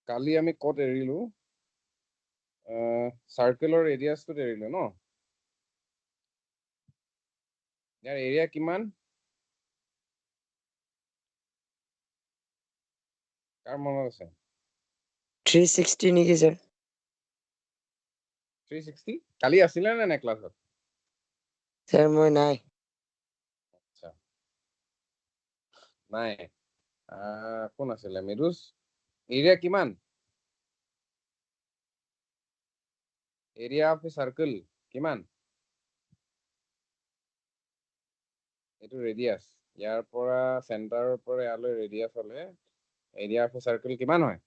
কালি আমি ক'ত এৰিলো সাৰ্কেলৰ ৰেডিয়াছটোত এৰিলো ন ইয়াৰ এৰিয়া কিমান কাৰ মনত আছে 360 নেকি স্যার 360 কালি আছিলে নে ক্লাছত স্যার মই নাই আচ্ছা নাই কোন আছিলে মেৰুজ এৰিয়া কিমান এৰিয়া অফ এ সাৰ্কেল কিমান এইটো ৰেডিয়াছ ইয়াৰ পৰা চেণ্টাৰৰ পৰা ইয়ালৈ ৰেডিয়াছ হলে এৰিয়া অফ এ সাৰ্কেল কিমান হয়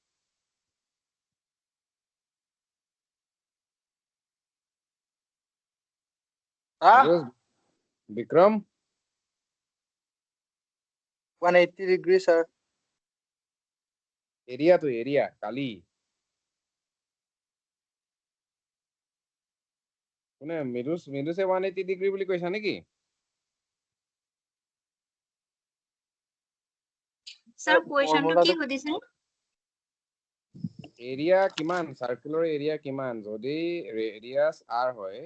মেৰুজ বিক্ৰম 180 degree sir এৰিয়াটো এৰিয়া কালি কোনে মেৰুজে 180 ডিগ্ৰী বুলি কৈছা নেকি স্যাৰ কোয়েশ্চনটো কি সুধিছে এৰিয়া কিমান সাৰ্কেলৰ এৰিয়া কিমান যদি ৰেডিয়াছ r হয়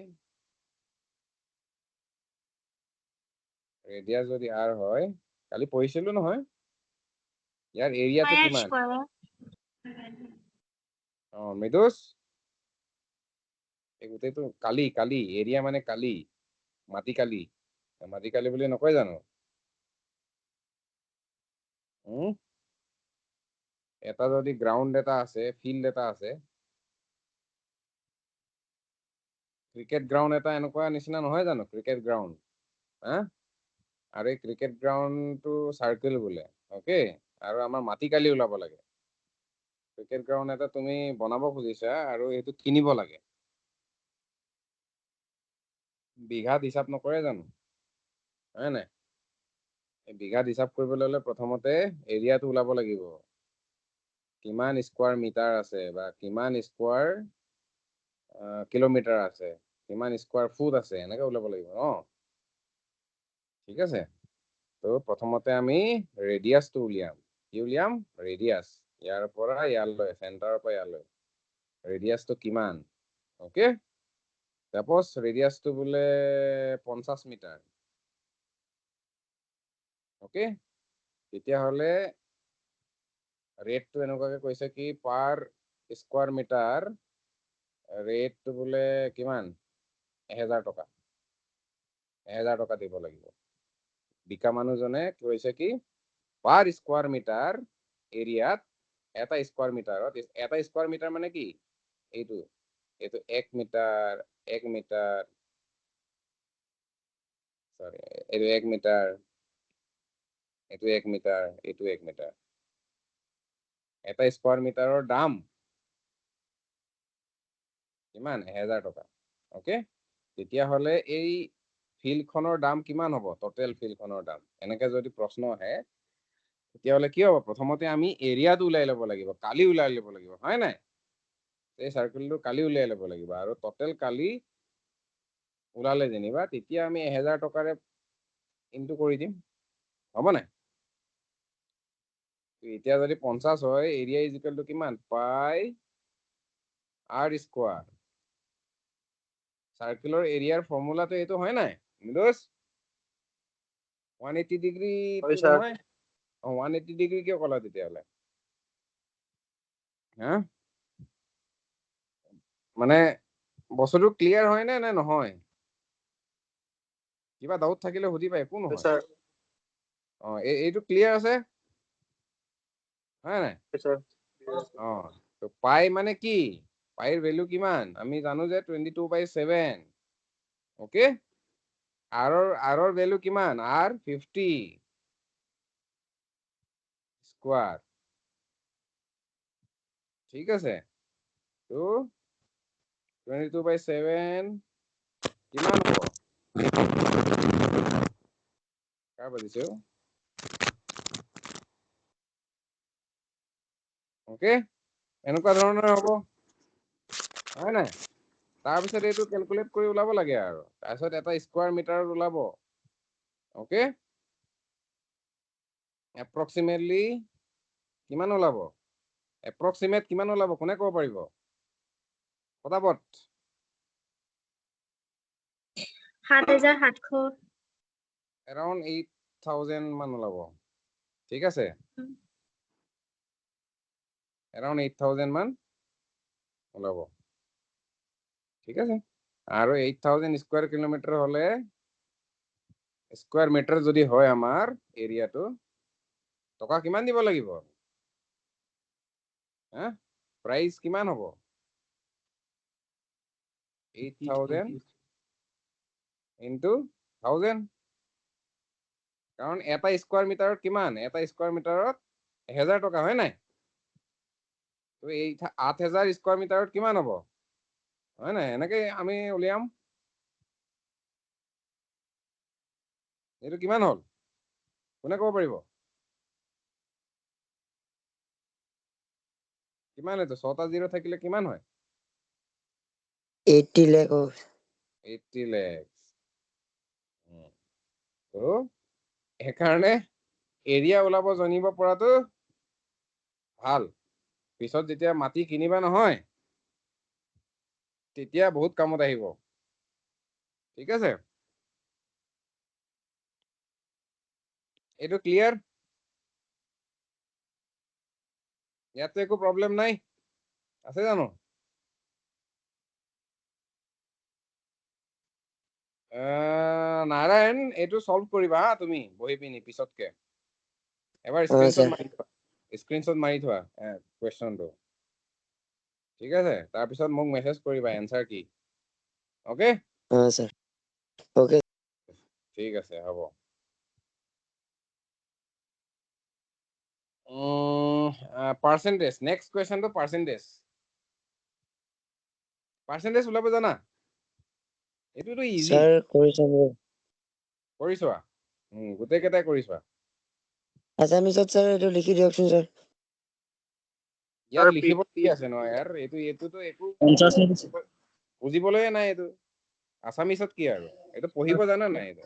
ৰেডিয়াছ যদি r হয় কালি পঢ়িছিলো নহয় ইয়াৰ এৰিয়াটো পাই কিমান স্কয়াৰ মেৰুজ এই গোটেইটো কালি কালি এৰিয়া মানে কালি মাটি কালি বুলি নকয় জানো এটা যদি গ্ৰাউণ্ড এটা আছে ফিল্ড এটা আছে ক্ৰিকেট গ্ৰাউণ্ড এটা এনেকুৱা নিচিনা নহয় জানো ক্ৰিকেট গ্ৰাউণ্ড হা আৰু এই ক্ৰিকেট গ্ৰাউণ্ডটো চাৰ্কেল বোলে অ'কে আৰু আমাৰ মাটি কালি ওলাব লাগে ক্ৰিকেট গ্ৰাউণ্ড এটা তুমি বনাব খুজিছা আৰু এইটো কিনিব লাগে বিঘাত হিচাপ নকৰে জানো হয় নাই এই বিঘাত হিচাপ কৰিবলৈ হ'লে প্ৰথমতে এৰিয়াটো ওলাব লাগিব কিমান স্কোৱাৰ মিটাৰ আছে বা কিমান স্কোৱাৰ কিলোমিটাৰ আছে কিমান স্কোৱাৰ ফুট আছে এনেকৈ ওলাব লাগিব ন ঠিক আছে তো প্ৰথমতে আমি ৰেডিয়াছটো উলিয়াম কি উলিয়াম ৰেডিয়াছ ইয়াৰ পৰা ইয়ালৈ চেণ্টাৰৰ পৰা ইয়ালৈ ৰেডিয়াছটো কিমান অ'কে চাপ'জ ৰেডিয়াছটো বোলে 50 মিটাৰ অ'কে তেতিয়াহ'লে ৰেটটো এনেকুৱাকে কৈছে কি পাৰ স্কোৱাৰ মিটাৰ ৰেটটো বোলে কিমান 1000 টকা 1000 টকা দিব লাগিব বিকা মানুহজনে কৈছে কি পাৰ স্কোৱাৰ মিটাৰ এৰিয়াত এটা স্কোৱাৰ মিটাৰ মানে কি এইটো 1 মিটাৰ 1 মিটাৰ সৰি এইটো 1 মিটাৰ এইটো 1 মিটাৰ এইটো 1 মিটাৰ এটা স্কোৱাৰ মিটাৰৰ দাম কিমান 1000 টকা অ'কে তেতিয়াহ'লে এই ফিল্ডখনৰ দাম কিমান হ'ব টোটেল ফিল্ডখনৰ দাম এনেকৈ যদি প্ৰশ্ন আহে তেতিয়াহ'লে কি হ'ব প্ৰথমতে আমি এৰিয়াটো ওলাই ল'ব লাগিব কালি ওলাই ল'ব লাগিব হয় নাই এই চাৰ্কেলটো কালি উলিয়াই ল'ব লাগিব আৰু টোটেল কালি ওলালে যেনিবা তেতিয়া আমি 1000 টকাৰে ইনটু কৰি দিম হ'ব নাই এতিয়া যদি 50 হয় এৰিয়া ইজ ইকুৱেল টু কিমান পাই r স্কোৱাৰ সাৰ্কেলৰ এৰিয়াৰ ফৰ্মুলাটো এইটো হয় নাই মিলোজ 180 ডিগ্ৰী নহয় 180 ডিগ্ৰী কিয় ক'লা তেতিয়াহ'লে হা মানে বস্তুটো ক্লিয়াৰ হয় নে নহয় কিবা ডাউট থাকিলে সুধিবা একো নহয় sir এইটো ক্লিয়াৰ আছে হয় নাই sir তো পাই মানে কি পাইৰ ভেলু কিমান আমি জানো যে 22/7 অ'কে আৰৰ ভেলু কিমান r 50 স্কোৱাৰ ঠিক আছে তো 22/7 কিমান হ'ব কাৰ বাজিছে অ'কে এনেকুৱা ধৰণৰ হ'ব হয় নাই তাৰপিছত এইটো কেলকুলেট কৰি ওলাব লাগে আৰু তাৰপিছত এটা স্কোৱাৰ মিটাৰত ওলাব অ'কে এপ্ৰক্সিমেটলি কিমান ওলাব এপ্ৰক্সিমেট কিমান ওলাব কোনে ক'ব পাৰিব পটাপট 7,700 এৰাউণ্ড 8,000 মান ওলাব ঠিক আছে এৰাউণ্ড 8,000 মান ওলাব ঠিক আছে আৰু 8,000 স্কোয়াৰ কিলোমিটাৰ হলে স্কোয়াৰ মিটাৰ যদি হয় আমাৰ এৰিয়াটো টকা কিমান দিব লাগিব হা প্ৰাইস কিমান হ'ব 8,000 ইনটু 1,000 কাৰণ এটা স্কোয়াৰ মিটাৰত কিমান এটা স্কোয়াৰ মিটাৰত 1,000 টকা হয় নাই তো এই 8,000 স্কোয়াৰ মিটাৰত কিমান হ'ব হয় নাই এনেকে আমি উলিয়াম এইটো কিমান হ'ল কোনে ক'ব পাৰিব কিমান এইটো 6টা 0 থাকিলে কিমান হয় 80 lakh of 80 lakhs তো সেইকাৰণে এৰিয়া ওলাব জানিব পৰাটো ভাল পিছত যেতিয়া মাটি কিনিবা নহয় তেতিয়া বহুত কামত আহিব ঠিক আছে এইটো ক্লিয়াৰ ইয়াতে একো প্ৰবলেম নাই আছে জানো নাৰায়ণ এইটো সলভ কৰিবা হা তুমি বহি পিনি পিছতকে এবাৰ স্ক্ৰীনশ্বট মাৰি থোৱা কুৱেশ্যনটো ঠিক আছে তাৰপিছত মোক মেছেজ কৰিবা এনসাৰ কি ওকে sir okay ঠিক আছে হ'ব পাৰ্চেন্টেজ নেক্সট কুৱেশ্যনটো পাৰ্চেন্টেজ ওলাব জানা এইটোতো ইজি sir কৰিছে কৰি চোৱা গোটেই কেইটাই কৰি চোৱা আছামিছত sir এইটো লিখি দিয়কচোন sir ইয়াত লিখিব কি আছে ন ইয়াৰ এইটোতো একো বুজিবলৈ নাই এইটো আছামিছত কি আৰু এইটো পঢ়িব জানা নাই এইটো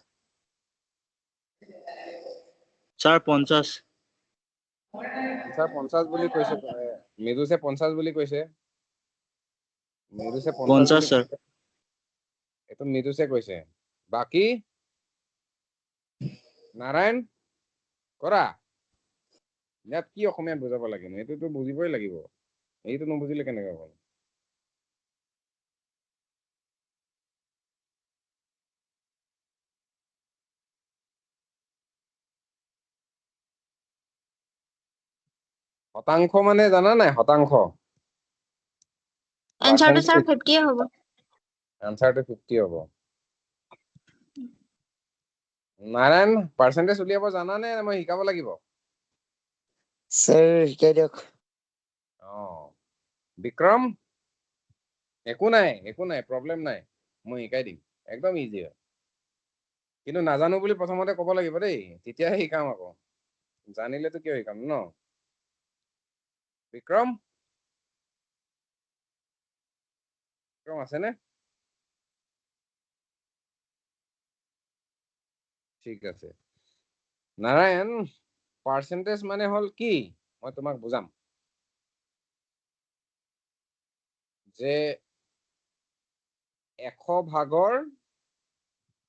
Sir, 50. স্যার 50 বুলি কৈছে মৃদুসে 50 বুলি কৈছে মৃদুসে 50 50, বুলি sir. কৈছে এইটো মৃদুসে কৈছে বাকি নাৰায়ণ কৰা ইয়াত কি অসমীয়াত বুজাব লাগে এইটোতো বুজিবই লাগিব এইটো নুবুজিলে কেনেকৈ হ'ব শতাংশ মানে জানা নাই শতাংশ এনসাৰটো স্যাৰ 50 হ'ব আনসাৰটো 50 হ'ব নাৰায়ণ পাৰ্চেন্টেজ উলিয়াব জানা নে মই শিকাব লাগিব sir শিকাই দিয়ক বিক্ৰম একো নাই প্ৰবলেম নাই মই শিকাই দিম একদম ইজি হয় কিন্তু নাজানো বুলি প্ৰথমতে ক'ব লাগিব দেই তেতিয়াহে শিকাম আকৌ জানিলেতো কিয় শিকাম ন বিক্ৰম আছেনে ঠিক আছে নাৰায়ণ পাৰ্চেন্টেজ মানে হ'ল কি মই তোমাক বুজাম যে 100 ভাগৰ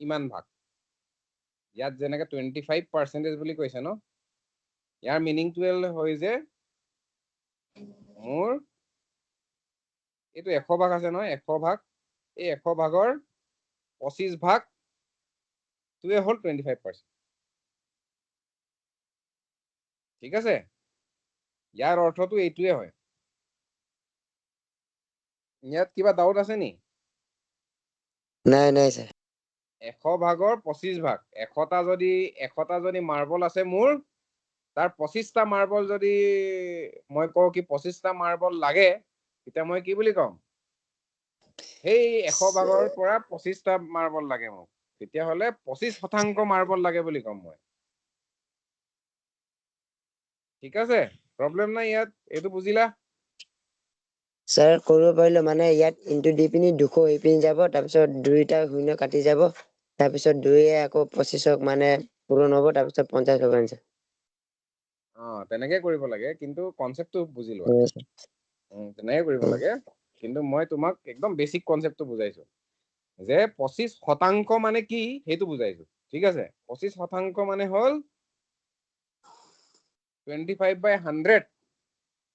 ইমান ভাগ ইয়াত যেনেকে 25% বুলি কৈছে ন ইয়াৰ মিনিংটো হয় যে মোৰ এইটো 100 ভাগ আছে নহয় 100 ভাগ এই 100 ভাগৰ 25 ভাগ টোৱে হ'ল 25% ঠিক আছে ইয়াৰ অৰ্থটো এইটোৱে হয় ইয়াত কিবা ডাউট আছে নি নাই sir 100 ভাগৰ 25 ভাগ 100টা যদি মাৰ্বল আছে মোৰ তাৰ 25টা মাৰ্বল যদি মই কওঁ কি 25টা মাৰ্বল লাগে তেতিয়া মই কি বুলি কম সেই 100 ভাগৰ পৰা 25টা মাৰ্বল লাগে মোক তেতিয়াহ'লে 25% মাৰ্বল লাগে বুলি কম মই ঠিক আছে প্ৰবলেম নাই ইয়াত এইটো বুজিলা sir কৰিব পাৰিলো মানে ইয়াত ইনটু দি পিনি 200 হৈ পিনি যাব তাৰপিছত দুইটা শূন্য কাটি যাব তাৰপিছত 2 আকৌ 25ক মানে পূৰণ হ'ব তাৰপিছত 50 হ'ব answer তেনেকে কৰিব লাগে, কিন্তু কনচেপ্টটো বুজি লোৱা। ঠিক আছে। তেনেকে কৰিব লাগে, কিন্তু মই তোমাক একদম বেছিক কনচেপ্টটো বুজাইছো যে 25% মানে কি সেইটো বুজাইছো। ঠিক আছে, 25% মানে হ'ল 25/100।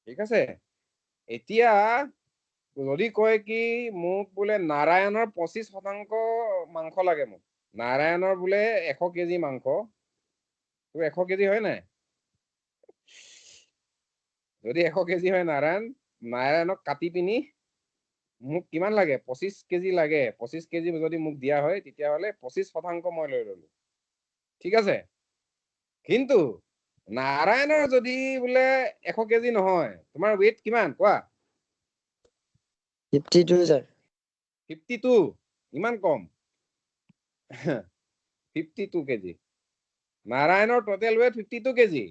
ঠিক আছে, এতিয়া যদি কয় কি মোক বোলে নাৰায়ণৰ 25% মাংস লাগে, মোক নাৰায়ণৰ বোলে 100 কেজি মাংস, তোৰ 100 কেজি হয় নাই? যদি 100 কেজি হয় নাৰায়ণক কাটি পিনি মোক কিমান লাগে? 25 কেজি লাগে। 25 কেজি যদি মোক দিয়া হয় তেতিয়াহ'লে 25% মই লৈ ললো। ঠিক আছে, কিন্তু নাৰায়ণৰ যদি বোলে 100 কেজি নহয়, তোমাৰ ৱেইট কিমান কোৱা? 52 স্যাৰ। 52, ইমান কম। 52 কেজি। নাৰায়ণৰ টোটেল ৱেইট 52 কেজি।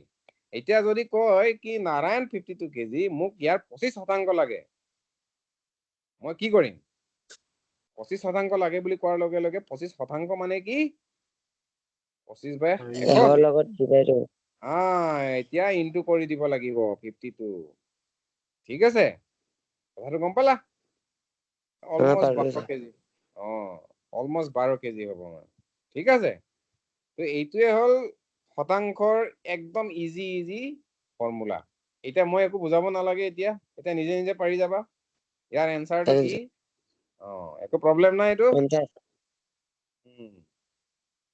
এতিয়া যদি কয় কি নাৰায়ণ 52 কেজি, মোক ইয়াৰ 25% লাগে, মই কি কৰিম? 25% লাগে বুলি কোৱাৰ লগে লগে 25% মানে কি? 25/100। 100 লগত divide হ'ব। এতিয়া ইনটু কৰি দিব লাগিব 52। ঠিক আছে, কথাটো গম পালা? অলমষ্ট পালো 12 স্যাৰ। কেজি। অলমষ্ট 12 কেজি হ'ব মানে। ঠিক আছে, তো এইটোৱে হ'ল শতাংশৰ একদম ইজি ফৰ্মুলা। এতিয়া মই একো বুজাব নালাগে, এতিয়া নিজে নিজে পাৰি যাবা। ইয়াৰ এনচাৰটো পাৰিম কি? স্যাৰ। একো প্ৰব্লেম নাই এইটো। 50।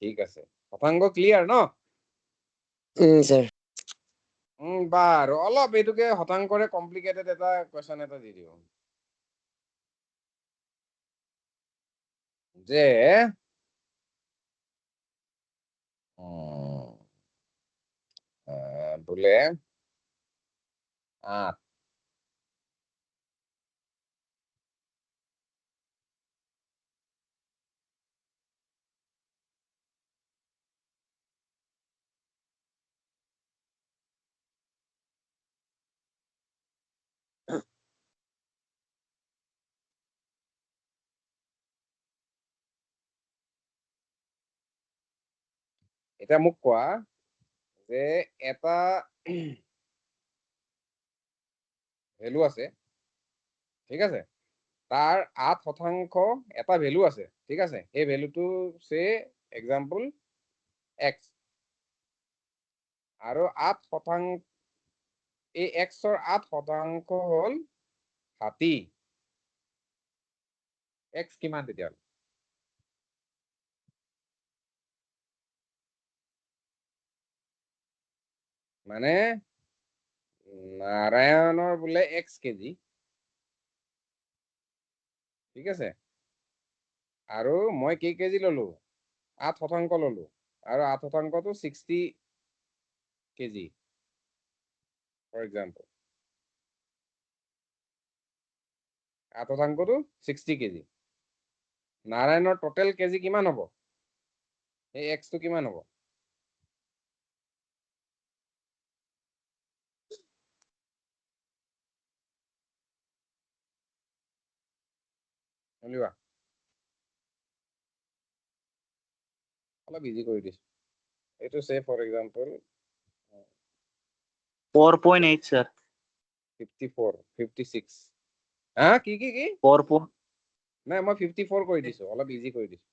ঠিক আছে, শতাংশ ক্লিয়াৰ ন? স্যাৰ। বাৰু অলপ এইটোকে শতাংশৰে কমপ্লিকেটেড এটা কুৱেশ্যন এটা দি দিওঁ যে বোলে 8 এতিয়া মোক কোৱা যে এটা ভেলু আছে, ঠিক আছে, তাৰ 8% এটা ভেলু আছে, ঠিক আছে, সেই ভেলুটো সে এক্সাম্পল x, আৰু 8%, এই xৰ 8% হ'ল হাতী। x কিমান তেতিয়াহ'লে? মানে নাৰায়ণৰ বোলে x কেজি, ঠিক আছে, আৰু মই কেই কেজি ললো? 8% ললো, আৰু 8%টো 60 কেজি ফৰ এক্সাম্পল। 8%টো 60 কেজি। নাৰায়ণৰ টোটেল কেজি কিমান হ'ব? এই এক্সটো কিমান হ'ব? শুনিবা, অলপ ইজি কৰি দিছো এইটো। সে ফৰ এক্সাম্পল 4.8 স্যাৰ। 54, 56। কি 4. নাই, মই 54 কৰি দিছো, অলপ ইজি কৰি দিছো।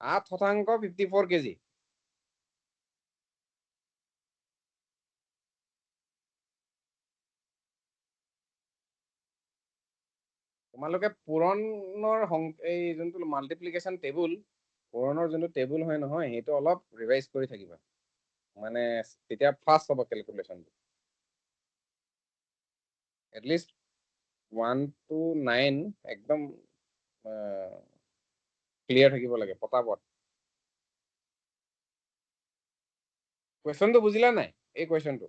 আঠ শতাংশ 54 কেজি। তোমালোকে পুৰণৰ এই যোনটো মাল্টিপ্লিকেশ্যন টেবুল, পুৰণৰ যোনটো টেবুল হয় নহয়, সেইটো অলপ ৰিভাইজ কৰি থাকিবা, মানে তেতিয়া ফাষ্ট হ'ব কেলকুলেশ্যনটো। এটলিষ্ট 1 to 9 একদম ক্লিয়াৰ থাকিব লাগে, পটাপট। কুৱেশ্যনটো বুজিলা নাই? এই কুৱেশ্যনটো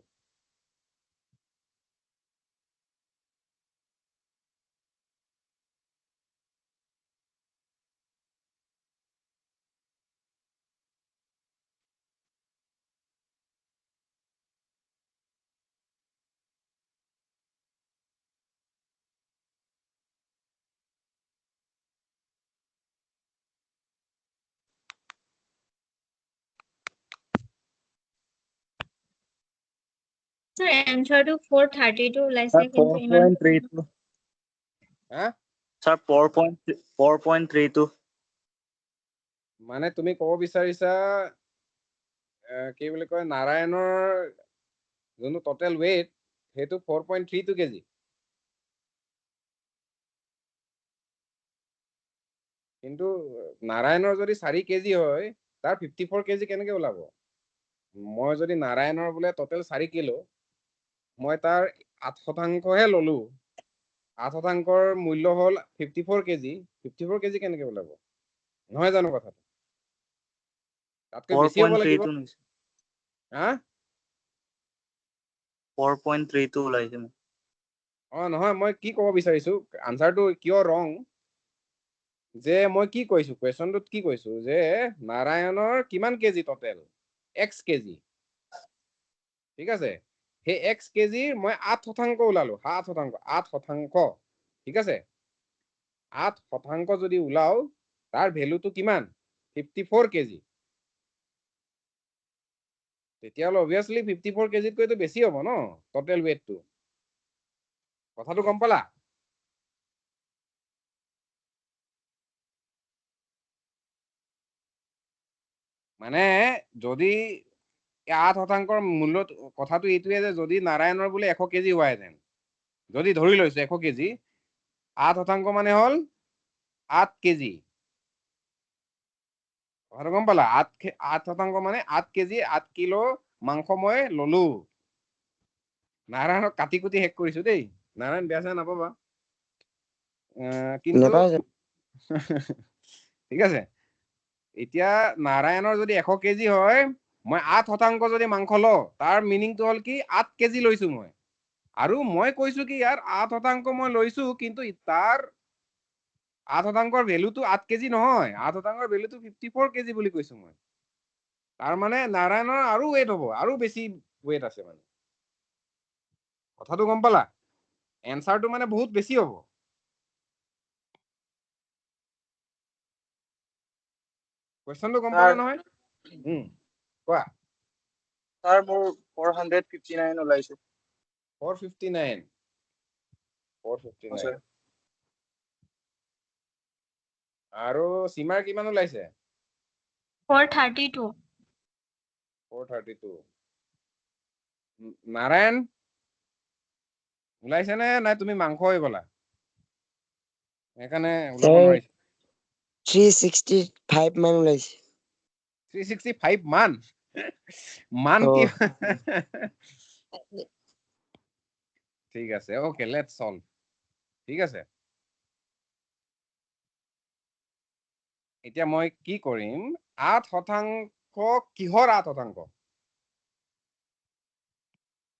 Sir, answer to 432 ওলাইছে Sir, কিন্তু ইমান 4.32. হা Sir, 4.32. মানে তুমি ক'ব বিচাৰিছা কি বুলি কয় নাৰায়ণৰ যোনটো টোটেল ৱেইট সেইটো 4.32 কেজি কিন্তু নাৰায়ণৰ যদি 4 কেজি হয় তাৰ 54 কেজি কেনেকে ওলাব মই যদি নাৰায়ণৰ বোলে টোটেল 4 কিলো মই তাৰ 8% ললো 8%ৰ মূল্য হ'ল 54 কেজি 54 কেজি কেনেকে ওলাব নহয় জানো কথাটো তাতকৈ বেছি হ'ব লাগিব 4.32 নিছে। হা 4.32 ওলাইছে মোৰ। নহয় মই কি ক'ব বিচাৰিছো আনসাৰটো কিয় ৰং যে মই কি কৈছো কুৱেশ্যনটোত কি কৈছো যে নাৰায়ণৰ কিমান কেজি টোটেল x কেজি ঠিক আছে সেই x কেজিৰ মই 8% ওলালো 8% ঠিক আছে 8% যদি ওলাও তাৰ ভ্যালুটো কিমান 54 কেজি তেতিয়াহ'লে অবভিয়াসলি 54 কেজিতকৈতো বেছি হ'ব ন টোটেল ৱেটটো কথাটো গম পালা মানে যদি 8%ৰ মূল্য কথাটো এইটোৱে যে যদি নাৰায়ণৰ বোলে 100 কেজি হোৱাহেঁতেন যদি ধৰি লৈছো 100 কেজি 8% মানে হ'ল 8 কেজি কথাটো গম পালা 8% মানে 8 কেজি 8 কিলো মাংস মই ললো নাৰায়ণক কাটি কুটি শেষ কৰিছো দেই নাৰায়ণ বেয়া চেয়া নাপাবা কিন্তু নাপাওঁ ছাৰ। ঠিক আছে এতিয়া নাৰায়ণৰ যদি 100 কেজি হয় মই 8% যদি মাংস লওঁ তাৰ মিনিংটো হ'ল কি 8 কেজি লৈছো মই আৰু মই কৈছো কি ইয়াৰ 8% মই লৈছো কিন্তু তাৰ 8%ৰ ভ্যালুটো 8 কেজি নহয় 8%ৰ ভ্যালুটো 54 কেজি বুলি কৈছো মই তাৰ মানে নাৰায়ণৰ আৰু ৱেট হ'ব আৰু বেছি ৱেট আছে মানে কথাটো গম পালা এনসাৰটো মানে বহুত বেছি হ'ব কুৱেশ্যনটো গম পালা নহয় কোৱা স্যাৰ মোৰ 459 ওলাইছে 459 স্যাৰ আৰু সীমাৰ কিমান ওলাইছে 432 432 নাৰায়ণ ওলাইছে নে নাই তুমি মাংস হৈ গলা সেইকাৰণে ওলাব ছাৰ নোৱাৰিছে 365 মান ওলাইছে 365 মান মান অ কি ঠিক আছে ওকে লেটস সলভ ঠিক আছে এতিয়া মই কি কৰিম 8% কিহৰ 8%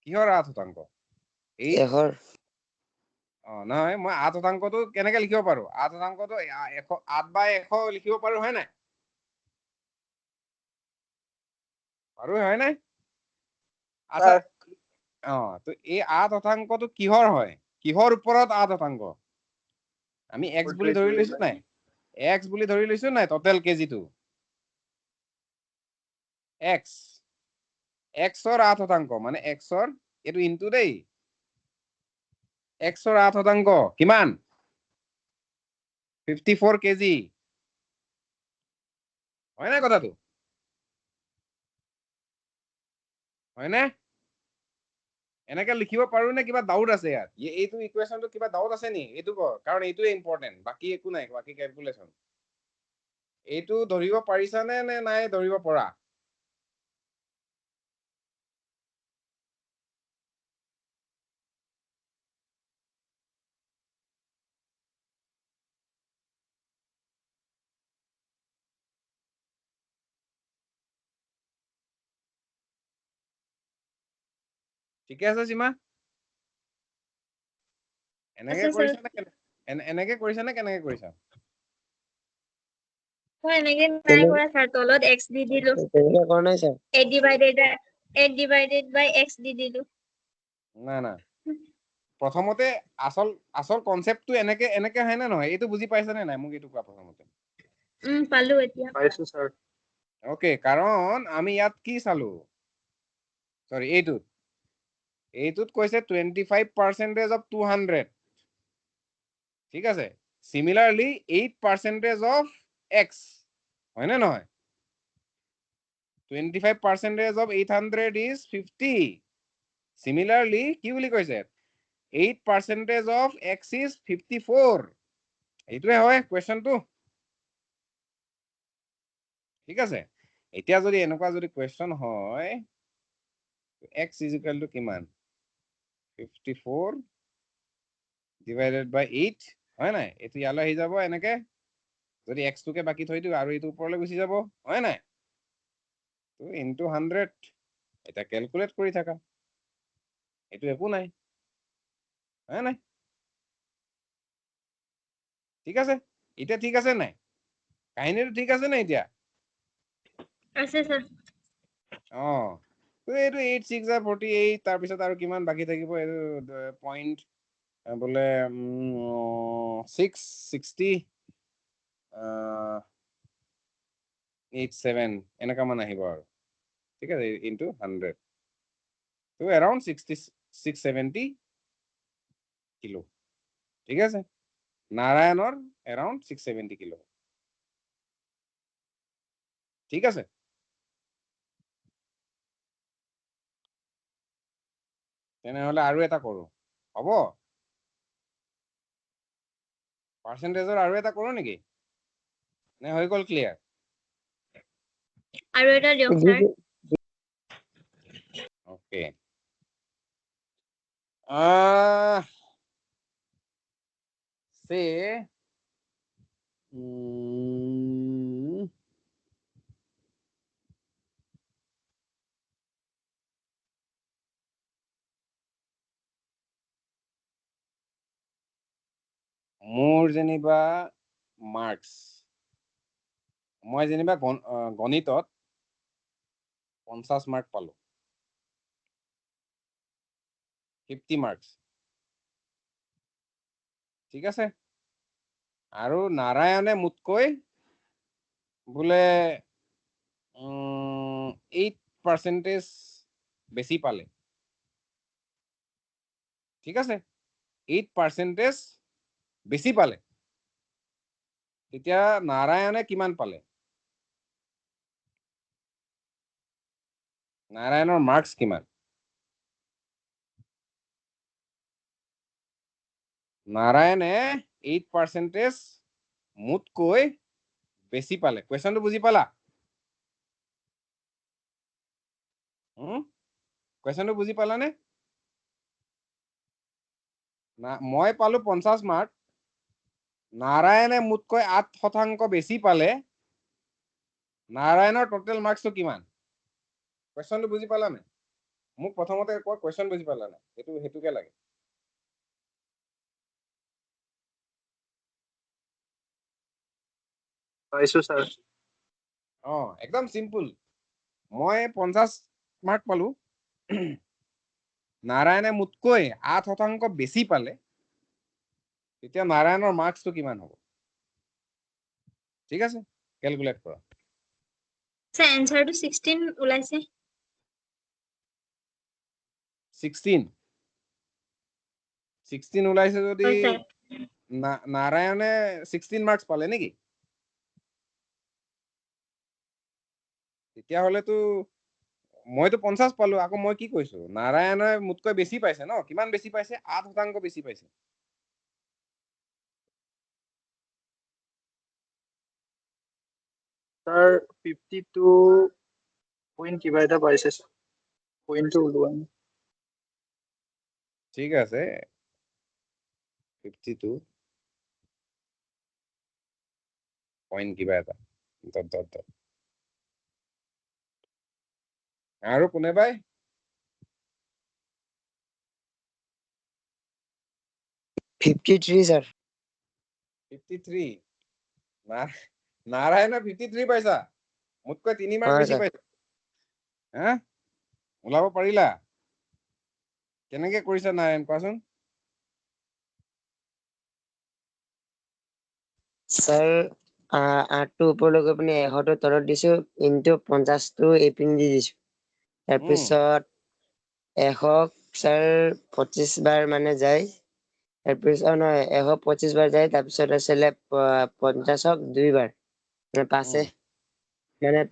কিহৰ 8% এই এশৰ নহয় মই 8%টো কেনেকে লিখিব পাৰো 8%টো 8/100 লিখিব পাৰো হয় নাই পাৰো হয় নাই আচ্ছা তো এই 8%টো কিহৰ হয় কিহৰ ওপৰত 8% আমি x বুলি ধৰি লৈছো নাই x বুলি ধৰি লৈছো নাই টোটেল কেজিটো x xৰ 8% মানে xৰ এইটো ইনটু দেই xৰ 8% কিমান 54 কেজি হয় নাই কথাটো হয়নে এনেকে লিখিব পাৰো নে কিবা ডাউট আছে ইয়াত এইটো ইকুৱেশ্যনটো কিবা ডাউট আছে নি এইটো ক কাৰণ এইটোৱে ইম্পৰ্টেণ্ট বাকী একো নাই বাকী কেলকুলেশ্যন এইটো ধৰিব পাৰিছানে নে নাই ধৰিব পৰা ঠিকে আছে সীমা এনেকে আছে কৰিছা স্যাৰ নে এনেকে কৰিছা নে কেনেকে কৰিছা মই এনেকে নাই কৰা স্যাৰ তলত x দি দিলো তেনেকে কৰা নাই ছাৰ 8 divided by x দি দিলো না না প্ৰথমতে আচল কনসেপ্টটো এনেকে এনেকে হয় নে নহয় এইটো বুজি পাইছা নে নাই মোক এইটো কোৱা প্ৰথমতে পালো এতিয়া পাইছো স্যাৰ ওকে কাৰণ আমি ইয়াত কি চালো সৰি এইটো এইটোত কৈছে 25% of 200 ঠিক আছে similarly 8% of x হয় না নহয় 25% of 800 is 50 similarly কি বুলি কৈছে 8% of x is 54 এইটোৱে হয় কোৱেশ্চনটো ঠিক আছে এতিয়া যদি এনেকুৱা যদি কোৱেশ্চন হয় x is equal to কিমান 54 divided by 8 হয় নাই এইটো ইয়ালৈ আহি যাব এনেকে যদি x টোকে বাকি থৈ দিও আৰু এইটো ওপৰলৈ গুচি যাব হয় নাই তো ইনটু 100 এটা ক্যালকুলেট কৰি থাকা এইটো একো নাই হয় নাই ঠিক আছে এটা ঠিক আছে নাই কাহিনীটো ঠিক আছে নাই এতিয়া আছে স্যার অ তো এইটো 8 6 48 তাৰ পিছত আৰু কিমান বাকি থাকিব এইটো পইণ্ট বোলে 660 87 এনেকা মান আহিব আৰু ঠিক আছে ইনটু 100 তো around 670 কিলো ঠিক আছে নাৰায়ণৰ around 670 কিলো ঠিক আছে তেনেহলে আৰু এটা কৰো হ'ব পাৰ্চেন্টেজৰ আৰু এটা কৰো নেকি নে হৈ গল ক্লিয়াৰ আৰু এটা দিয়ক স্যাৰ ওকে সে মোৰ যেনিবা মাৰ্কস মই যেনিবা গণিতত 50 মাৰ্ক পালো 50 মাৰ্কস ঠিক আছে আৰু নাৰায়ণে মোতকৈ বোলে 8% বেছি পালে ঠিক আছে 8% বেছি পালে তেতিয়া নাৰায়ণে কিমান পালে নাৰায়ণৰ মাৰ্কস কিমান নাৰায়ণে 8% মোতকৈ বেছি পালে কোৱেশ্চনটো বুজি পালা কোৱেশ্চনটো বুজি পালানে মই পালো 50 মাৰ্ক নাৰায়ণে মোতকৈ 8% বেছি পালে নাৰায়ণৰ টোটেল মাৰ্কসটো কিমান কোৱেশ্চনটো বুজি পালানে মোক প্ৰথমতে কোৱা কোৱেশ্চন বুজি পালা নাই হেতুকে লাগে পাইছো স্যাৰ একদম সিম্পল মই 50 মাৰ্ক পালো নাৰায়ণে মোতকৈ 8% বেছি পালে তেতিয়া নাৰায়ণৰ মাৰ্কসটো কিমান হ'ব ঠিক আছে ক্যালকুলেট কৰা স্যাৰ অ্যানসাৰটো 16 ওলাইছে 16 ওলাইছে যদি হয় স্যাৰ নাৰায়ণে 16 মাৰ্কস পালে নেকি তেতিয়াহলেতো মইতো 50 পালো আকৌ মই কি কৈছো নাৰায়ণে মোতকৈ বেছি পাইছে ন কিমান বেছি পাইছে 8% বেছি পাইছে স্যার 52 পইণ্ট কিবা এটা পাইছে পইণ্টটো ওলোৱা নাই ঠিক আছে 52 পইণ্ট কিবা এটা ডট আৰু কোনেবাই 53 স্যাৰ 53 নাৰায়ণৰ 53 পাইছা মোতকৈ 3 মাৰ্ক হয় বেছি স্যাৰ পাইছা হা ওলাব পাৰিলা কেনেকে কৰিছা নাৰায়ণ কোৱাচোন স্যাৰ 8টো ওপৰলৈ গৈ পিনে 100টো তলত দিছো ইনটু 50টো এইপিনে দি দিছো তাৰপিছত 100 স্যাৰ 25 বাৰ মানে যায় তাৰপিছত নহয় 125 বাৰ যায় তাৰপিছত আছিলে 50ক 2 বাৰ মানে 5 মানে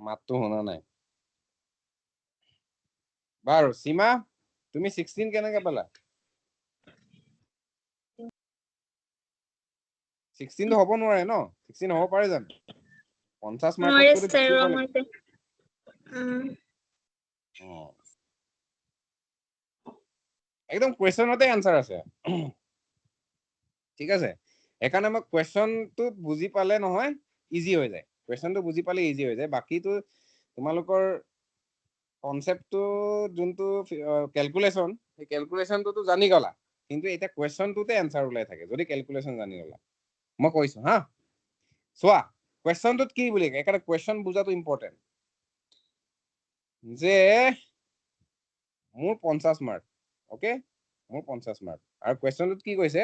মাতটো শুনা নাই বাৰু সীমা তুমি 16 কেনেকে পালা 16 তো হ'ব নোৱাৰে ন 16 হ'ব পাৰে জানো 50 নোৱাৰে মাৰ্কতকৈ স্যাৰ বেছি হ'ব আমাৰ লাগিব একদম কুৱেশ্যনতে এনসাৰ আছে ঠিক আছে সেইকাৰণে মই কুৱেশ্যনটো বুজি পালে নহয় ইজি হৈ যায় কুৱেশ্যনটো বুজি পালে ইজি হৈ যায় বাকীটো তোমালোকৰ কনসেপ্টটো যোনটো ক্যালকুলেশন সেই ক্যালকুলেশনটো জানি গলা কিন্তু এটা কুৱেশ্যনটোতে এনসাৰ ওলাই থাকে যদি ক্যালকুলেশন জানি গলা মই কৈছো হা চোৱা কুৱেশ্যনটোত কি বুলি একাৰণে কুৱেশ্যন বুজাটো ইম্পৰ্টেন্ট যে মোৰ 50 মাৰ্ক ওকে মোৰ 50 মাৰ্ক আৰু কুৱেশ্যনটোত কি কৈছে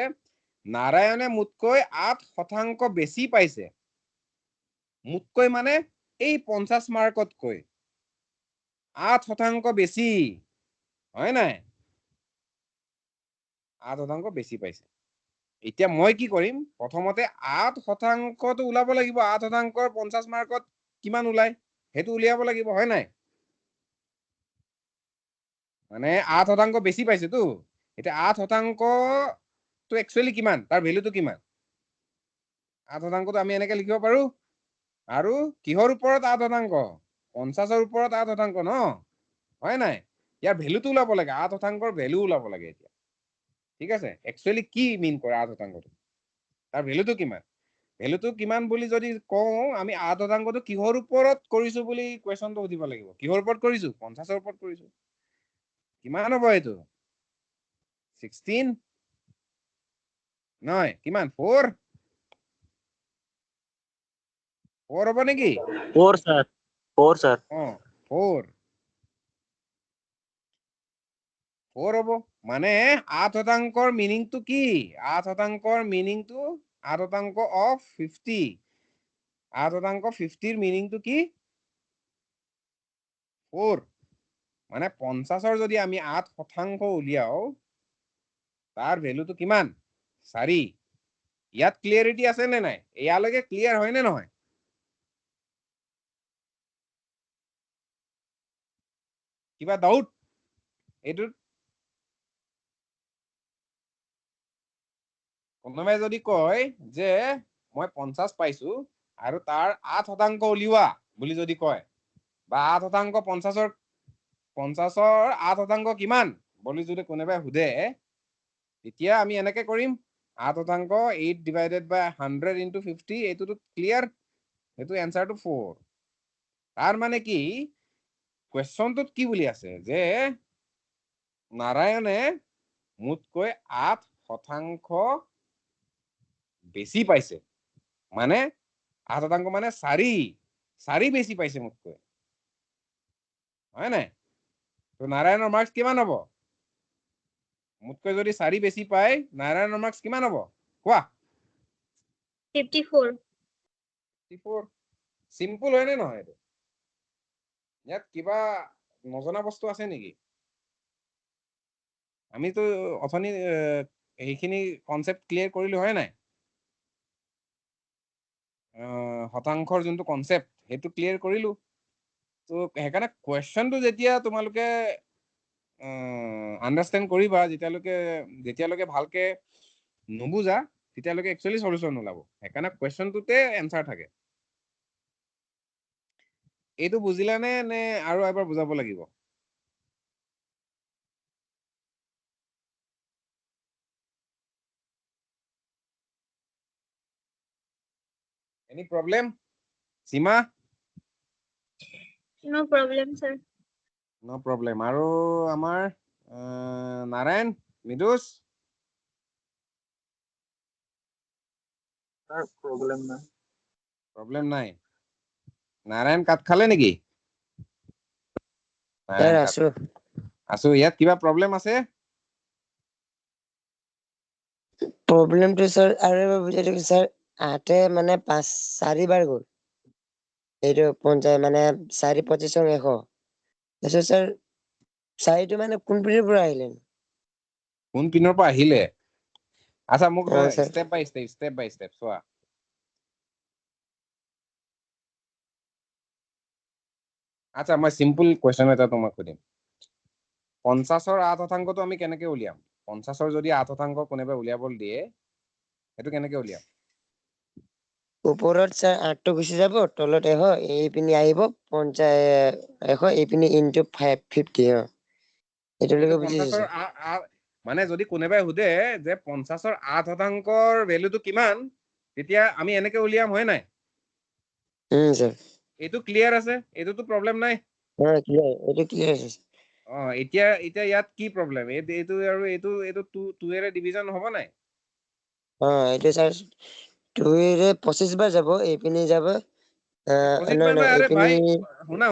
নাৰায়ণে মোতকৈ 8% বেছি পাইছে মোতকৈ মানে এই 50 মাৰ্কতকৈ 8% বেছি হয় নাই 8% বেছি পাইছে এতিয়া মই কি কৰিম প্ৰথমতে 8%টো ওলাব লাগিব 8%ৰ 50 মাৰ্কত কিমান ওলাই হেতু উলিয়াব লাগিব হয় নাই মানে 8% বেছি পাইছে তো এতিয়া 8% তো একচুয়ালি কিমান তাৰ ভ্যালুটো কিমান 8%টো আমি এনেকে লিখিব পাৰো আৰু কিহৰ ওপৰত 8% 50ৰ ওপৰত 8% ন হয় নাই ইয়াৰ ভ্যালুটো ওলাব লাগে 8%ৰ ভ্যালু ওলাব লাগে এতিয়া ঠিক আছে একচুয়ালি কি মিন কৰে 8%টো তাৰ ভ্যালুটো কিমান বুলি যদি কওঁ আমি 8%টো কিহৰ ওপৰত কৰিছো বুলি কুৱেশ্যনটো সুধিব লাগিব কিহৰ ওপৰত কৰিছো 50ৰ ওপৰত কৰিছো কিমান হ'ব এইটো 16 নহয় কিমান 4 হ'ব নেকি 4 স্যার 4 স্যার 4 হ'ব মানে 8%ৰ মিনিংটো কি 8%ৰ মিনিংটো 8% অফ 50 8% 50ৰ মিনিংটো কি 4 মানে 50ৰ যদি আমি 8% উলিয়াও তাৰ ভ্যালুটো কিমান 4 ইয়াত ক্লিয়াৰিটি আছে নে নাই ইয়ালৈকে ক্লিয়াৰ হয় নে নহয় কিবা ডাউট এইটো কোনোবাই যদি কয় যে মই 50 পাইছো আৰু তাৰ 8% উলিওৱা বুলি যদি কয় বা 8% 50ৰ 8% কিমান বুলি যদি কোনোবাই সুধে তেতিয়া আমি এনেকে কৰিম 8% 8 divided by 100 into 50 এইটোতো ক্লিয়াৰ এইটো এনসাৰটো 4 তাৰ মানে কি কুৱেশ্যনটোত কি বুলি আছে যে নাৰায়ণে মোতকৈ 8% বেছি পাইছে মানে 8% মানে 4 বেছি পাইছে মোতকৈ হয় নাই তো নাৰায়ণৰ মাৰ্কস কিমান হ'ব মোতকৈ যদি 4 বেছি পায় নাৰায়ণৰ মাৰ্কস কিমান হ'ব কোৱা 54 সিম্পল হয় নে নহয় এইটো ইয়াত কিবা নজনা বস্তু আছে নেকি আমিতো অথনি এইখিনি কনসেপ্ট ক্লিয়াৰ কৰিলো হয় নাই শতাংশৰ যোনটো কনসেপ্ট সেইটো ক্লিয়াৰ কৰিলো তো সেইকাৰণে কুৱেশ্যনটো যেতিয়া তোমালোকে আন্ডাৰষ্টেণ্ড কৰিবা যেতিয়ালৈকে ভালকে নুবুজা তেতিয়ালৈকে একচুয়ালি সলিউশন ওলাব সেইকাৰণে কুৱেশ্যনটোতে এনসাৰ থাকে এইটো বুজিলা নে আৰু এবাৰ বুজাব লাগিব এনি প্ৰবলেম সীমা no problem sir নো প্ৰবলেম আৰু আমাৰ নাৰায়ণ মৃদুষ স্যাৰ প্ৰবলেম না প্ৰবলেম নাই নাৰায়ণ কাট খালে নেকি স্যাৰ আছো আছো ইয়াত কিবা প্ৰবলেম আছে প্ৰবলেমটো স্যাৰ আৰু এবাৰ বুজাই দিয়ক স্যাৰ 8 মানে 4 বাৰ গ'ল এইটো 50 মানে 4 25 100 তাৰপিছত স্যাৰ 4টো মানে কোন পিনৰ পৰা আহিলে কোন পিনৰ পৰা আহিলে আচ্ছা মোক স্যাৰ ষ্টেপ বাই ষ্টেপ চোৱা আচ্ছা মই সিম্পল কোৱেশ্চন এটা তোমাক সুধিম 50ৰ 8 শতাংশটো আমি কেনেকে উলিয়াম 50ৰ যদি 8 শতাংশ কোনোবাই উলিয়াবলৈ দিয়ে সেইটো কেনেকে উলিয়াম ওপৰত স্যাৰ 8টো গুচি যাব তলত 100 এইপিনি আহিব 50 100 এইপিনি ইনটু 50 এইটো এইটোলৈকে বুজিছো 50ৰ স্যাৰ মানে যদি কোনোবাই সোধে যে 50ৰ 8 শতাংশৰ ভেলুটো কিমান তেতিয়া আমি এনেকে উলিয়াম হয় নাই স্যাৰ এইটো ক্লিয়াৰ আছে এইটোতো প্ৰব্লেম নাই ক্লিয়াৰ এইটো ক্লিয়াৰ আছে এতিয়া ইয়াত কি প্ৰব্লেম এইটো আৰু এইটো 2 এৰে ডিভিজন হ'ব নাই এইটো স্যাৰ 2 ৰে 25 বাৰ যাব এইপিনি যাব 25 নহয় বাৰ নহয় আৰে এইপিনি ভাই শুনা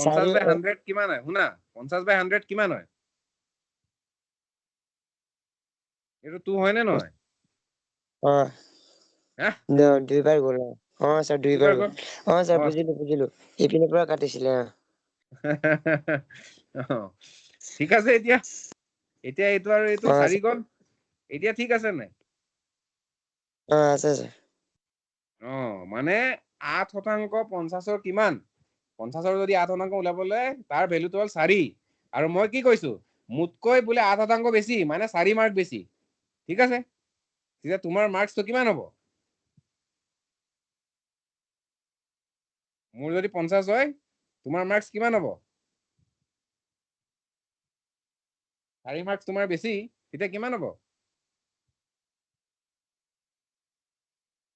50 বাই 100 কিমান হয় শুনা 50 বাই 100 কিমান হয় এইটো 2 হয় নে নহয় হা 2 বাৰ গ'ল স্যাৰ 2 বাৰ গ'ল স্যাৰ অ বুজিলো এইপিনৰ পৰা কাটিছিলে ঠিক আছে এতিয়া এইটো আৰু এইটো 4 গ'ল এতিয়া ঠিক আছে নাই আছে স্যাৰ মানে 8 শতাংশ 50ৰ কিমান 50ৰ যদি 8 শতাংশ ওলাবলৈ তাৰ ভেলুটো হ'ল 4 আৰু মই কি কৈছো মোতকৈ বোলে 8 শতাংশ বেছি মানে 4 মাৰ্ক বেছি ঠিক আছে তেতিয়া তোমাৰ মাৰ্কসটো কিমান হ'ব মোৰ যদি 50 হয় তোমাৰ মাৰ্কস কিমান হ'ব 4 মাৰ্কস তোমাৰ বেছি তেতিয়া কিমান হ'ব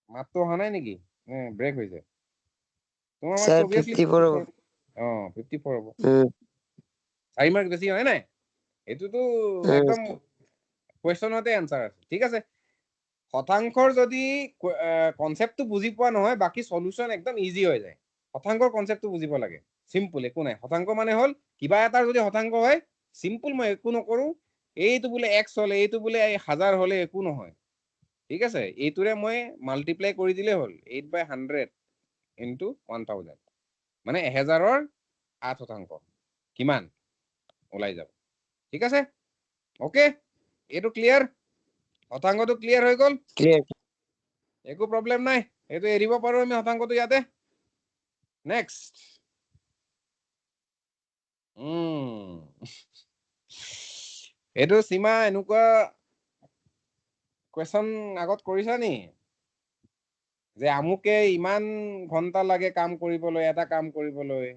মাতটো অহা নাই নেকি ব্ৰেক হৈছে তোমাৰ মাৰ্কস স্যাৰ অবিয়াসলি 54 হ'ব 54 হ'ব 4 মাৰ্কস বেছি হয় নাই এইটোতো একদম কুৱেশ্যনতে এনসাৰ আছে ঠিক আছে শতাংশৰ যদি কনসেপ্টটো বুজি পোৱা নহয় বাকি সলিউশন একদম ইজি হৈ যায় শতাংশৰ কনসেপ্টটো বুজিব লাগে সিম্পল একো নাই শতাংশ মানে হ'ল কিবা এটাৰ যদি শতাংশ হয় সিম্পল মই একো নকৰো এইটো বোলে x হলে এইটো বোলে 1000 হলে একো নহয় ঠিক আছে এইটোৰে মই মাল্টিপ্লাই কৰি দিলে হ'ল 8/100 ইনটু 1000 মানে 1000ৰ 8 শতাংশ কিমান ওলাই যাব ঠিক আছে ওকে এইটো ক্লিয়াৰ শতাংশটো ক্লিয়াৰ হৈ গ'ল ক্লিয়াৰ একো প্ৰব্লেম নাই এইটো এৰিব পাৰো আমি শতাংশটো ইয়াতে নেক্সট এইটো সীমা এনেকুৱা কুৱেশ্যন আগত কৰিছা নি যে আমুকে ইমান ঘন্টা লাগে কাম কৰিবলৈ এটা কাম কৰিবলৈ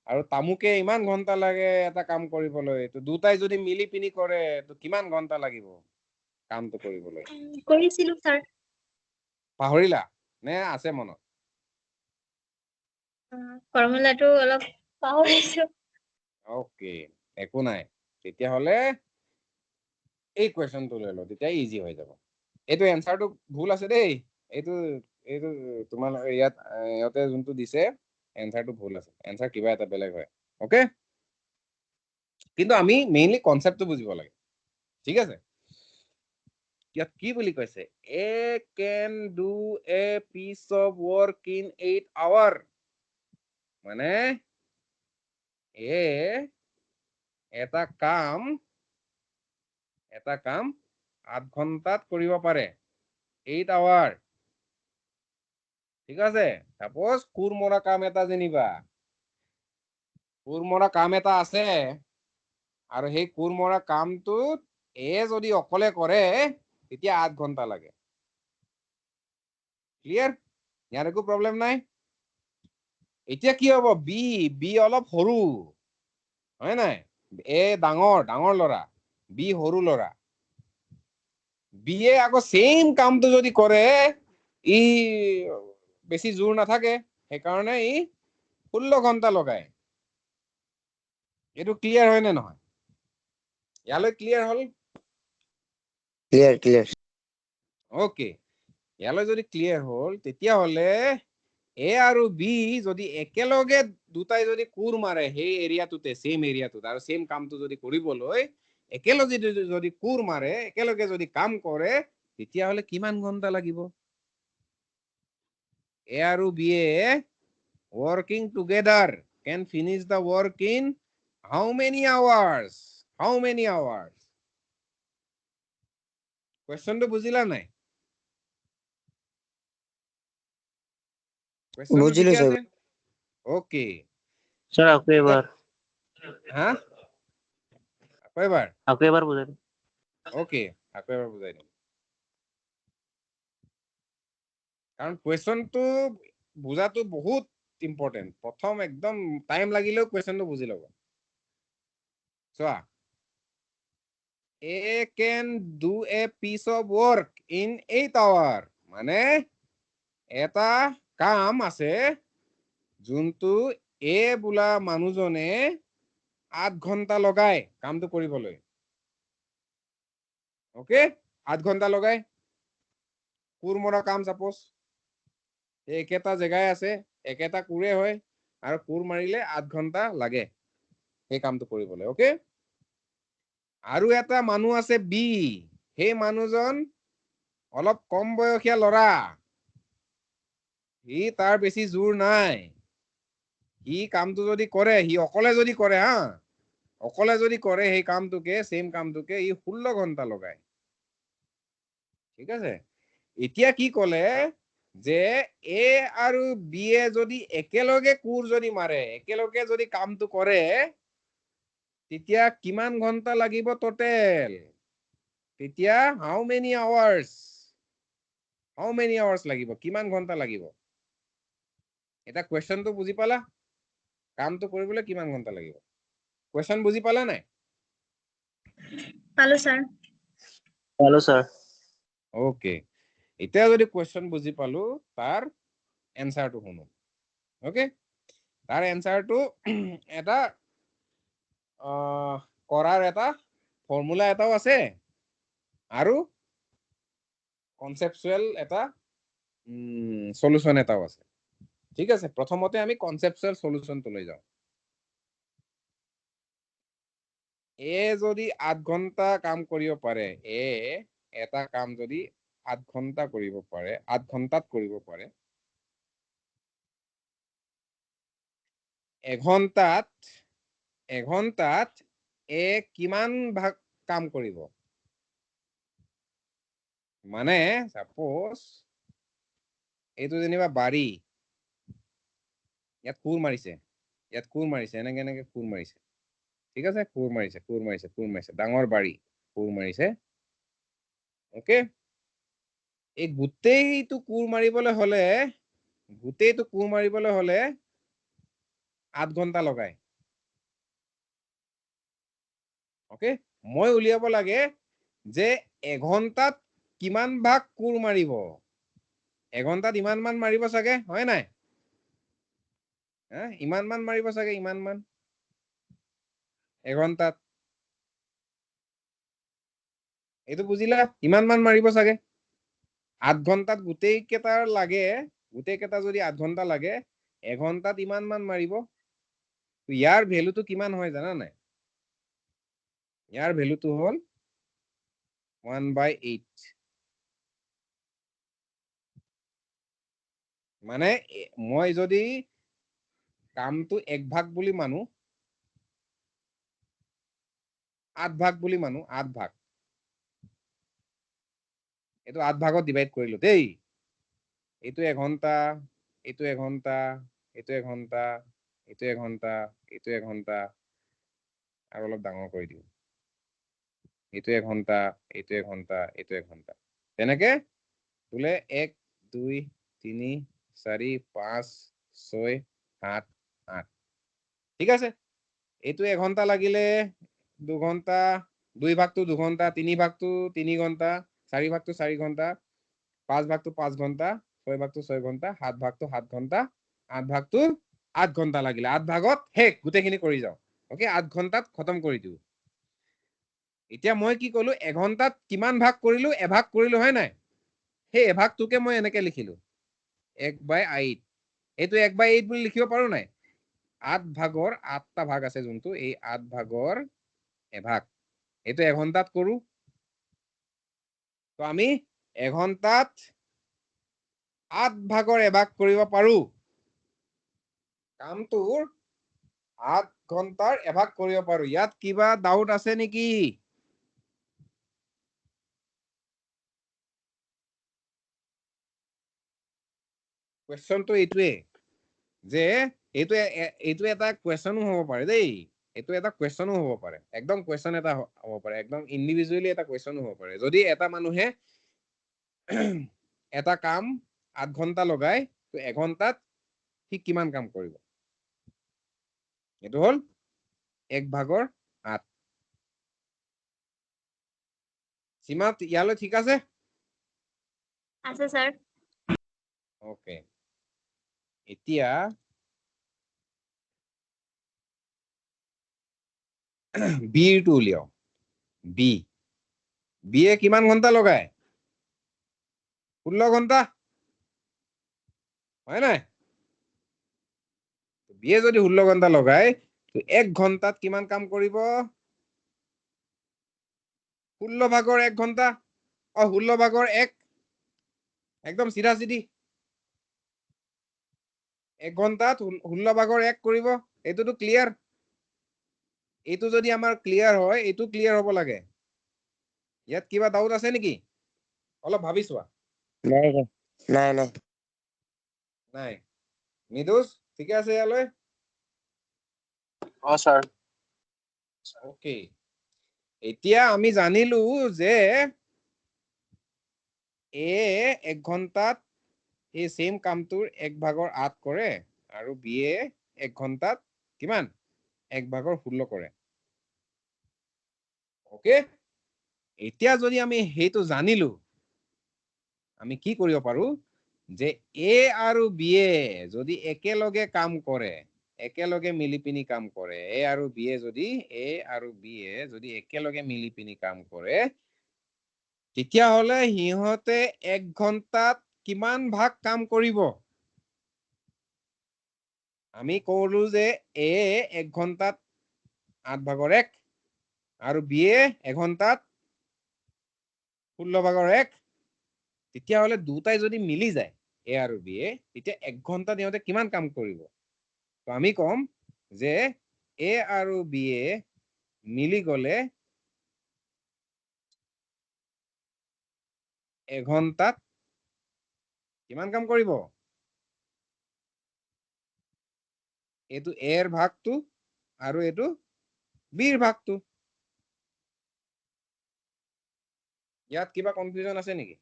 আৰু তামুকে ইমান ঘন্টা লাগে এটা কাম কৰিবলৈ তো দুটাই যদি মিলি পিনি কৰে তো কিমান ঘন্টা লাগিব কামটো কৰিবলৈ কৰিছিলো স্যাৰ পাহৰিলা নে আছে মনত ফৰ্মুলাটো অলপ পাহৰিছো ওকে একো নাই তেতিয়াহ'লে এই কুৱেশ্যনটো লৈ লওঁ তেতিয়া ইজি হৈ যাব এইটো এনসাৰটো ভুল আছে দেই এইটো এইটো তোমাৰ ইয়াতে যোনটো দিছে এনসাৰটো ভুল আছে এনসাৰ কিবা এটা বেলেগ হয় ওকে কিন্তু আমি মেইনলি কনসেপ্টটো বুজিব লাগে ঠিক আছে ইয়াত কি বুলি কৈছে A can do a piece of work in 8 hours মানে এ এটা কাম 8 ঘন্টাত কৰিব পাৰে 8 আৱাৰ ঠিক আছে সাপোজ কোৰ মৰা কাম এটা যেনিবা কোৰ মৰা কাম এটা আছে আৰু সেই কোৰ মৰা কামটোত যদি অকলে কৰে তেতিয়া 8 ঘন্টা লাগে ক্লিয়াৰ ইয়াৰ একো প্ৰব্লেম নাই এতিয়া কি হ'ব বি অলপ সৰু হয় নাই এ ডাঙৰ ল'ৰা বি সৰু ল'ৰা বিয়ে আকৌ সেম কামটো যদি কৰে ই বেছি জোৰ নাথাকে সেইকাৰণে ই 16 ঘন্টা লগায় এইটো ক্লিয়াৰ হয় নে নহয় ইয়ালৈ ক্লিয়াৰ হ'ল ক্লিয়াৰ ওকে ইয়ালৈ যদি ক্লিয়াৰ হ'ল তেতিয়াহ'লে এ আৰু বি যদি একেলগে দুটাই যদি কোৰ মাৰে সেই এৰিয়াটোতে সেম এৰিয়াটোত আৰু সেম কামটো যদি কৰিবলৈ একেলগে যদি কোৰ মাৰে একেলগে যদি কাম কৰে তেতিয়াহ'লে কিমান ঘন্টা লাগিব এ আৰু বিয়ে working together can finish the work in how many hours? How many hours? Question to বুজিলা নাই? Question to বুজিলো ঠিকে স্যার। আছে? Okay. স্যার আপনি এবার হ্যাঁ? আকৌ এবাৰ? আপনি এবাৰ বুঝাই দিন। Okay, আকৌ এবাৰ বুজাই দিম। কাৰণ কুৱেশ্যনটো বুজাটো বহুত ইম্পৰ্টেণ্ট। প্ৰথম একদম টাইম লাগিলেও কুৱেশ্যনটো বুজি ল'ব। চোৱা, A can do a piece of work in 8 hours. মানে এটা কাম আছে যোনটো A বোলা মানুহজনে 8 ঘণ্টা লগায় কামটো কৰিবলৈ। ওকে, 8 ঘণ্টা লগায়। কোৰ মৰা কাম সাপোজ একেটা জেগায় আছে, একেটা কোৰে হয়, আৰু কোৰ মাৰিলে 8 ঘণ্টা লাগে সেই কামটো কৰিবলৈ। ওকে, আৰু এটা মানুহ আছে বি, সেই মানুহজন অলপ কম বয়সীয়া ল'ৰা, সি তাৰ বেছি জোৰ নাই, সি কামটো যদি কৰে, সি অকলে যদি কৰে, অকলে যদি কৰে সেই কামটোকে, সেম কামটোকে ই 16 ঘণ্টা লগায়। ঠিক আছে, এতিয়া কি ক'লে যে এ আৰু বি এ যদি একেলগে কোৰ যদি মাৰে, একেলগে যদি কামটো কৰে, তেতিয়া কিমান ঘণ্টা লাগিব টোটেল? তেতিয়া হাউ মেনি আৱাৰ্স? হাউ মেনি আৱাৰ্স লাগিব, কিমান ঘণ্টা লাগিব? এটা কুৱেশ্যনটো বুজি পালা? কামটো কৰিবলৈ কিমান ঘণ্টা লাগিব? কুৱেশ্যন বুজি পালা নাই? পালো স্যাৰ। Hello sir. ওকে, এতিয়া যদি কুৱেশ্যন বুজি পালো, তাৰ এনসাৰটো শুনো। ওকে, তাৰ এনসাৰটো এটা কৰাৰ এটা ফৰ্মুলা এটাও আছে, আৰু কনসেপচুৱেল এটা সলিউশন এটাও আছে। ঠিক আছে, প্ৰথমতে আমি কনসেপচুৱেল সলিউশনটো লৈ যাওঁ। এ যদি 8 ঘণ্টা কাম কৰিব পাৰে, এটা কাম যদি 8 ঘণ্টা কৰিব পাৰে, 8 ঘণ্টাত কৰিব পাৰে, এঘণ্টাত এ কিমান ভাগ কাম কৰিব? মানে সাপোজ এইটো যেনিবা বাৰী, ইয়াত কোৰ মাৰিছে, এনেকে এনেকে কোৰ মাৰিছে। ঠিক আছে, কোৰ মাৰিছে, ডাঙৰ বাৰী কোৰ মাৰিছে। ওকে, এই গোটেইটো কোৰ মাৰিবলৈ হলে 8 ঘণ্টা লগায়। ওকে, মই উলিয়াব লাগে যে এঘণ্টাত কিমান ভাগ কোৰ মাৰিব। এঘণ্টাত ইমান মান মাৰিব চাগে, হয় নাই? ইমান মান মাৰিব চাগে, ইমান মান এঘণ্টাত। এইটো বুজিলা? ইমান মান মাৰিব চাগে। 8 ঘণ্টাত গোটেই কেইটাৰ লাগে, গোটেই কেইটা যদি 8 ঘণ্টা লাগে, এঘণ্টাত ইমান মান মাৰিব। ইয়াৰ ভেলুটো কিমান হয় জানা নাই? ইয়াৰ ভেলুটো হ'ল 1/8। মানে মই যদি কামটো 1 ভাগ বুলি মানো, 8 ভাগ বুলি মানো, 8 ভাগ, এইটো 8 ভাগত ডিভাইড কৰিলো দেই। এইটো এঘণ্টা, এইটো এঘণ্টা, এইটো এঘণ্টা, এইটো এঘণ্টা, এইটো এঘণ্টা, আৰু অলপ ডাঙৰ কৰি দিওঁ, এইটো এঘণ্টা, এইটো এঘণ্টা, এইটো এঘণ্টা, তেনেকে বোলে 1 2 3 4 5 6 7 8। ঠিক আছে, এইটো এঘণ্টা লাগিলে 2 ঘণ্টা, 2 ভাগটো 2 ঘণ্টা, 3 ভাগটো 3 ঘণ্টা, 4 ভাগটো 4 ঘণ্টা, 5 ভাগটো 5 ঘণ্টা, 6 ভাগটো 6 ঘণ্টা, 7 ভাগটো 7 ঘণ্টা, 8 ভাগটো 8 ঘণ্টা লাগিলে। 8 ভাগত শেষ, গোটেইখিনি কৰি যাওঁ। ওকে, 8 ঘণ্টাত খতম কৰি দিওঁ। এতিয়া মই কি কলো, এঘণ্টাত কিমান ভাগ কৰিলো? এভাগ কৰিলো, হয় নাই? সেই এভাগটোকে মই এনেকে লিখিলো 1/8। এইটো 1/8 বুলি লিখিব পাৰো নাই? 8 ভাগৰ 8টা ভাগ আছে, যোনটো এই 8 ভাগৰ এভাগ, এইটো এঘণ্টাত কৰো। তো আমি এঘণ্টাত 8 ভাগৰ এভাগ কৰিব পাৰো। কামটোৰ 8 ঘন্টাৰ এভাগ কৰিব পাৰো। ইয়াত কিবা ডাউট আছে নেকি? কুৱেশ্যনটো এইটোৱে যে এইটো এটা কুৱেশ্যনো হ'ব পাৰে দেই। এইটো এটা কুৱেশ্যনো হ'ব পাৰে, একদম কুৱেশ্যন এটা হ'ব পাৰে, একদম ইণ্ডিভিজুৱেলি এটা কুৱেশ্যনো হ'ব পাৰে। যদি এটা মানুহে এটা কাম 8 ঘন্টা লগাই, তো 1 ঘন্টাত সি কিমান কাম কৰিব? এইটো হ'ল 1/8। সীমা ইয়ালৈ ঠিক আছে? আছে স্যার। ওকে, এতিয়া বিৰটো উলিয়াও। বিয়ে কিমান ঘন্টা লগায়? 16 ঘন্টা, হয় নাই? বিয়ে যদি 16 ঘন্টা লগায়, তো 1 ঘন্টাত কিমান কাম কৰিব? 16/1 ঘন্টা। 16/1, একদম চিধা চিধি 1 ঘন্টাত 16/1 কৰিব। এইটোতো ক্লিয়াৰ? এইটো যদি আমাৰ ক্লিয়াৰ হয়, এইটো ক্লিয়াৰ হ'ব লাগে। ইয়াত কিবা ডাউট আছে নেকি? অলপ ভাবি চোৱা। নাই নাই নাই নাই। নিদোষ ঠিকে আছে ইয়ালৈ? স্যার। ওকে, এতিয়া আমি জানিলো যে এ 1 ঘন্টাত এই সেম কামটোৰ 1/8 কৰে আৰু বিয়ে 1 ঘন্টাত কিমান? 1/16 কৰে। ওকে, এতিয়া যদি আমি সেইটো জানিলো, আমি কি কৰিব পাৰো যে এ আৰু বিয়ে যদি একেলগে কাম কৰে, একেলগে মিলি পিনি কাম কৰে, এ আৰু বিয়ে যদি একেলগে মিলি পিনি কাম কৰে, তেতিয়াহ'লে সিহঁতে 1 ঘন্টাত কিমান ভাগ কাম কৰিব? আমি কলো যে এ 1 ঘন্টাত 8/1 আৰু বিয়ে 1 ঘন্টাত 16/1। তেতিয়াহ'লে দুটাই যদি মিলি যায়, এ আৰু বিয়ে, তেতিয়া 1 ঘন্টাত সিহঁতে কিমান কাম কৰিব? তো আমি কম যে এ আৰু বিয়ে মিলি গলে 1 ঘন্টাত কিমান কাম কৰিব? এইটো এৰ ভাগটো আৰু এইটো বিৰ ভাগটো। ইয়াত কিবা কনফিউজন আছে নেকি?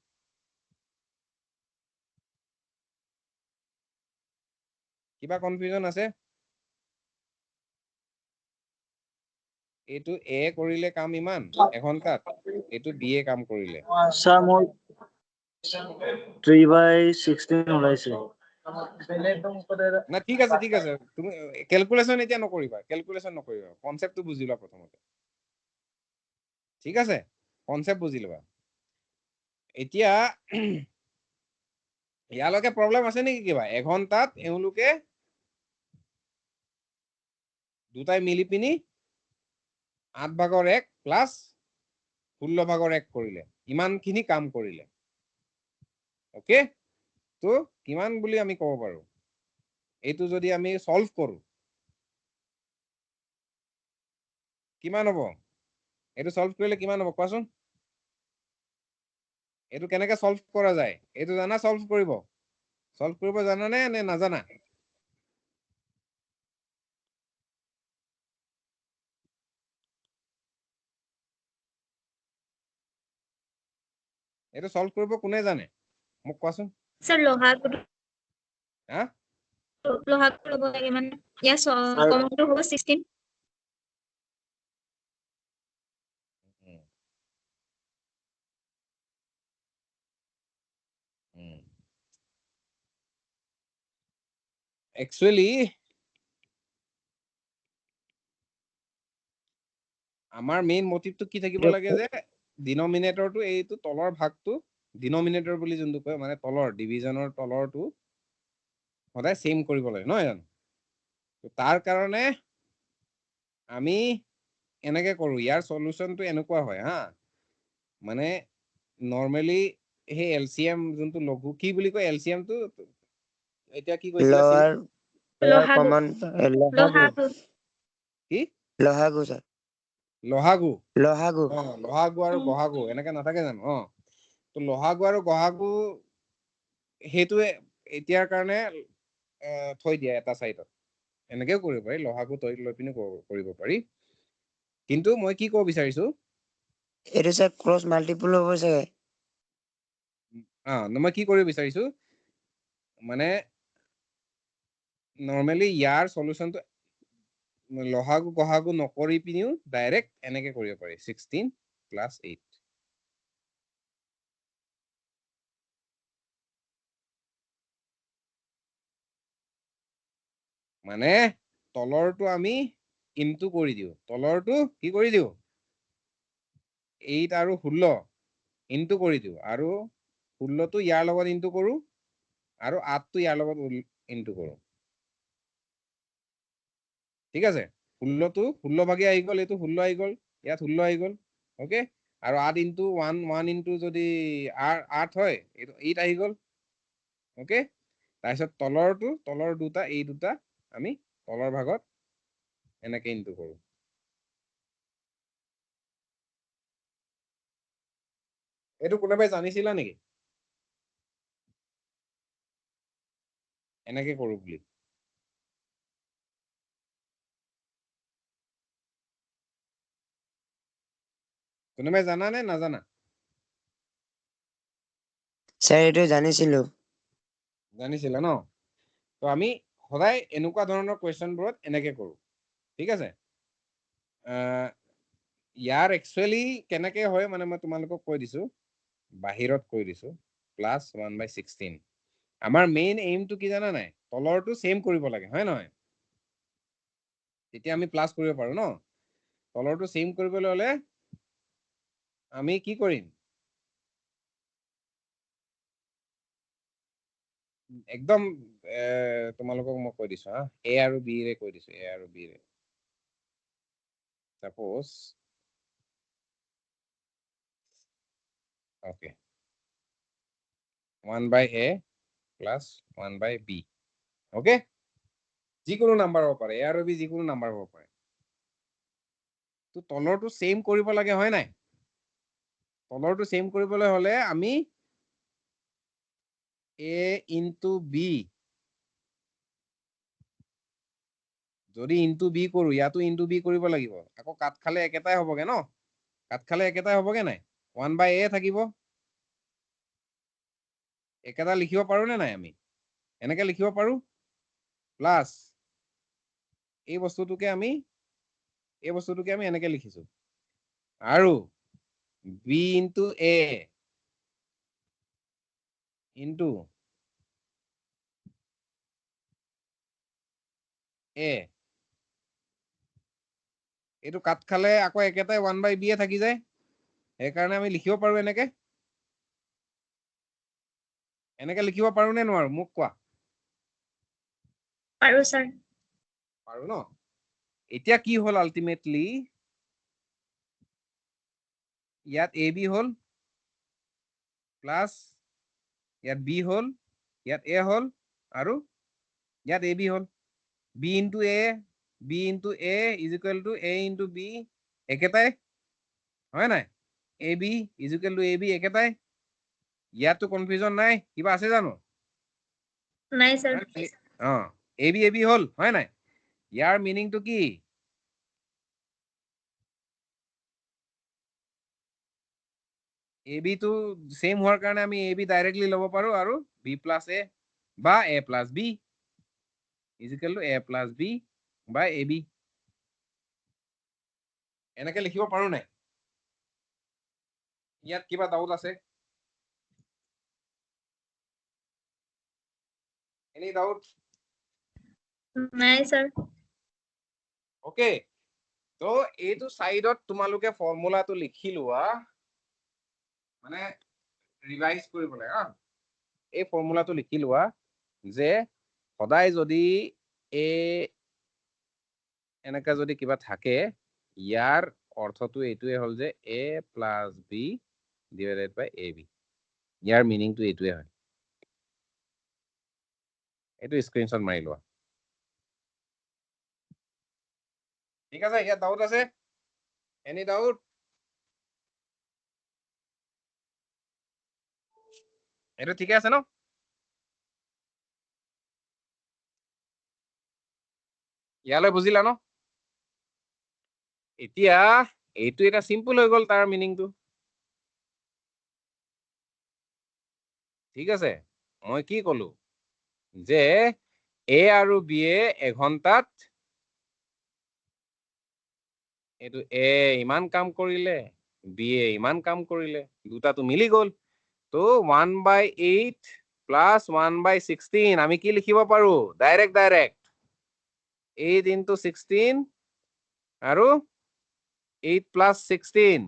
কিবা কনফিউজন আছে? এইটো এ কৰিলে কাম ইমান 1 ঘন্টাত, এইটো বিয়ে কাম কৰিলে। স্যাৰ মোৰ 3/16 ওলাইছে। না ঠিক আছে, ঠিক আছে, তুমি ক্যালকুলেশন এতিয়া নকৰিবা, ক্যালকুলেশন নকৰিবা, কনসেপ্টটো বুজি লোৱা প্ৰথমতে। ঠিক আছে, কনসেপ্ট বুজি লোৱা। এতিয়া ইয়ালৈকে প্ৰব্লেম আছে নেকি কিবা? 1 ঘন্টাত এওঁলোকে দুটাই মিলি পিনি 8/1 প্লাস 16/1 কৰিলে, ইমানখিনি কাম কৰিলে। ওকে, তো কিমান বুলি আমি ক'ব পাৰো? এইটো যদি আমি সলভ কৰো, কিমান হ'ব? এইটো সলভ কৰিলে কিমান হ'ব কোৱাচোন? এইটো কেনেকে সলভ কৰা যায়? এইটো জানা সলভ কৰিব? সলভ কৰিব জানা নে নাজানা? এইটো সলভ কৰিব কোনে জানে? মোক কোৱাচোন। স্যাৰ হা? লহাগটো ল'ব লাগে মানে। ইয়াৰ Sir. কমনটো হ'ব 16। একচুয়ালি আমাৰ মেইন মটিভটো কি থাকিব লাগে যে ডিনমিনেটৰটো এইটো তলৰ ভাগটো, ডিনমিনেটৰ বুলি যোনটো কয়, মানে তলৰ ডিভিজনৰ তলৰটো সদায় সেম কৰিব লাগে, নহয় জানো? তো তাৰ কাৰণে আমি এনেকে কৰো। ইয়াৰ সলিউশনটো এনেকুৱা হয় হা, মানে নৰ্মেলি সেই এলসিএম যোনটো লঘু কি বুলি কয়, এলসিএমটো এতিয়া কি কৈছিলা? লোৱাৰ লহাগু কমন লহাগু লহাগু কি লহাগু স্যাৰ লহাগু লহাগু লহাগু আৰু গহাগু এনেকে নাথাকে জানো তো লহাগু আৰু গহাগু সেইটোৱে এতিয়াৰ কাৰণে থৈ দিয়া এটা চাইডত এনেকেও কৰিব পাৰি লহাগু তই লৈ পিনে কৰিব পাৰি কিন্তু মই কি ক'ব বিচাৰিছো এইটো স্যাৰ ক্ৰছ মাল্টিপল হ'ব চাগে মই কি কৰিব বিচাৰিছো মানে নৰ্মেলি ইয়াৰ সলিউশনটো লহাগু গহাগু নকৰি পিনিও ডাইৰেক্ট এনেকে কৰিব পাৰি 16 + 8 মানে তলৰটো আমি ইনটু কৰি দিওঁ তলৰটো কি কৰি দিওঁ 8 আৰু 16 ইনটু কৰি দিওঁ আৰু 16টো ইয়াৰ লগত ইনটু কৰো আৰু 8টো ইয়াৰ লগত ইনটু কৰো ঠিক আছে 16টো 16 ভাগে আহি গ'ল এইটো 16 আহি গ'ল ইয়াত 16 আহি গ'ল ওকে আৰু 8 ইনটু 1 1 ইনটু যদি 8 হয় এইটো 8 আহি গ'ল ওকে তাৰপিছত তলৰ দুটা এই দুটা আমি তলৰ ভাগত এনেকে ইনটু কৰো এইটো কোনোবাই জানিছিলা নেকি এনেকে কৰো বুলি কোনোবাই জানা নে নাজানা স্যাৰ এইটো জানিছিলো জানিছিলা ন তো আমি সদায় এনেকুৱা ধৰণৰ কুৱেশ্যনবোৰত এনেকে কৰো ঠিক আছে ইয়াৰ একচুৱেলি কেনেকে হয় মানে মই তোমালোকক কৈ দিছো বাহিৰত কৈ দিছো +1/16 আমাৰ মেইন এইমটো কি জানা নাই তলৰটো সেম কৰিব লাগে হয় নহয় তেতিয়া আমি প্লাস কৰিব পাৰো ন তলৰটো সেম কৰিবলৈ হলে আমি কি কৰিম একদম তোমালোকক মই কৈ দিছো এ আৰু বি ৰে কৈ দিছো এ আৰু বি ৰে suppose okay 1/a + 1/b okay যিকোনো নাম্বাৰ হ'ব পাৰে এ আৰু বি যিকোনো নাম্বাৰ হ'ব পাৰে তো তলৰটো সেম কৰিব লাগে হয় নাই তলৰটো সেম কৰিবলৈ হলে আমি a ইনটু b যদি ইনটু বি কৰো ইয়াতো ইনটু বি কৰিব লাগিব আকৌ কাট খালে একেটাই হ'বগে ন কাট খালে একেটাই হ'বগে নাই 1/a থাকিব একেটা লিখিব পাৰো নে নাই আমি এনেকে লিখিব পাৰো প্লাস এই বস্তুটোকে আমি এনেকে লিখিছো আৰু b into a into a এইটো কাট খালে আকৌ একেটাই 1/b থাকি যায় সেইকাৰণে আমি লিখিব পাৰো এনেকে লিখিব পাৰো নে নোৱাৰো মোক কোৱা পাৰো স্যাৰ পাৰো ন এতিয়া কি হল আলটিমেটলি ইয়াত a b হল প্লাস ইয়াত b হল ইয়াত a হল আৰু ইয়াত a b hall b into a is equal to a into b একেটাই হয় নাই a b is equal to a b একেটাই ইয়াতো কনফিউজন নাই কিবা আছে জানো নাই স্যার a b হল হয় নাই ইয়াৰ মিনিংটো কি a b টো সেম হোৱাৰ কাৰণে আমি a b ডাইৰেক্টলি ল'ব পাৰো আৰু b + a বা a + b is equal to a + b by ab এনেকে লিখিব পাৰো নাই ইয়াত কিবা ডাউট আছে এনি ডাউট নাই স্যাৰ ওকে তো এইটো সাইডত তোমালোকে ফৰ্মুলাটো লিখি লোৱা মানে ৰিভাইজ কৰিবলৈ এই ফৰ্মুলাটো লিখি লোৱা যে সদায় যদি এনেকা যদি কিবা থাকে ইয়াৰ অৰ্থটো এইটোৱে হল যে a + b divided by ab ইয়াৰ মিনিংটো এইটোৱে হয় এইটো স্ক্ৰিনশ্বট মাৰি লোৱা ঠিক আছে, ইয়াত ডাউট আছে? Any doubt? এইটো ঠিকে আছে ন? ইয়ালৈ বুজিলা ন? এতিয়া এইটো এটা চিম্পল হৈ গ'ল তাৰ মিনিংটো। ঠিক আছে, মই কি কলো যে এ আৰু বি এ এঘন্টাত এইটো এ ইমান কাম কৰিলে, বি এ ইমান কাম কৰিলে, দুটাটো মিলি গ'ল। তো 1/8 প্লাস 1/16 আমি কি লিখিব পাৰো? ডাইৰেক্ট 8 into 16 আৰু 8 plus 16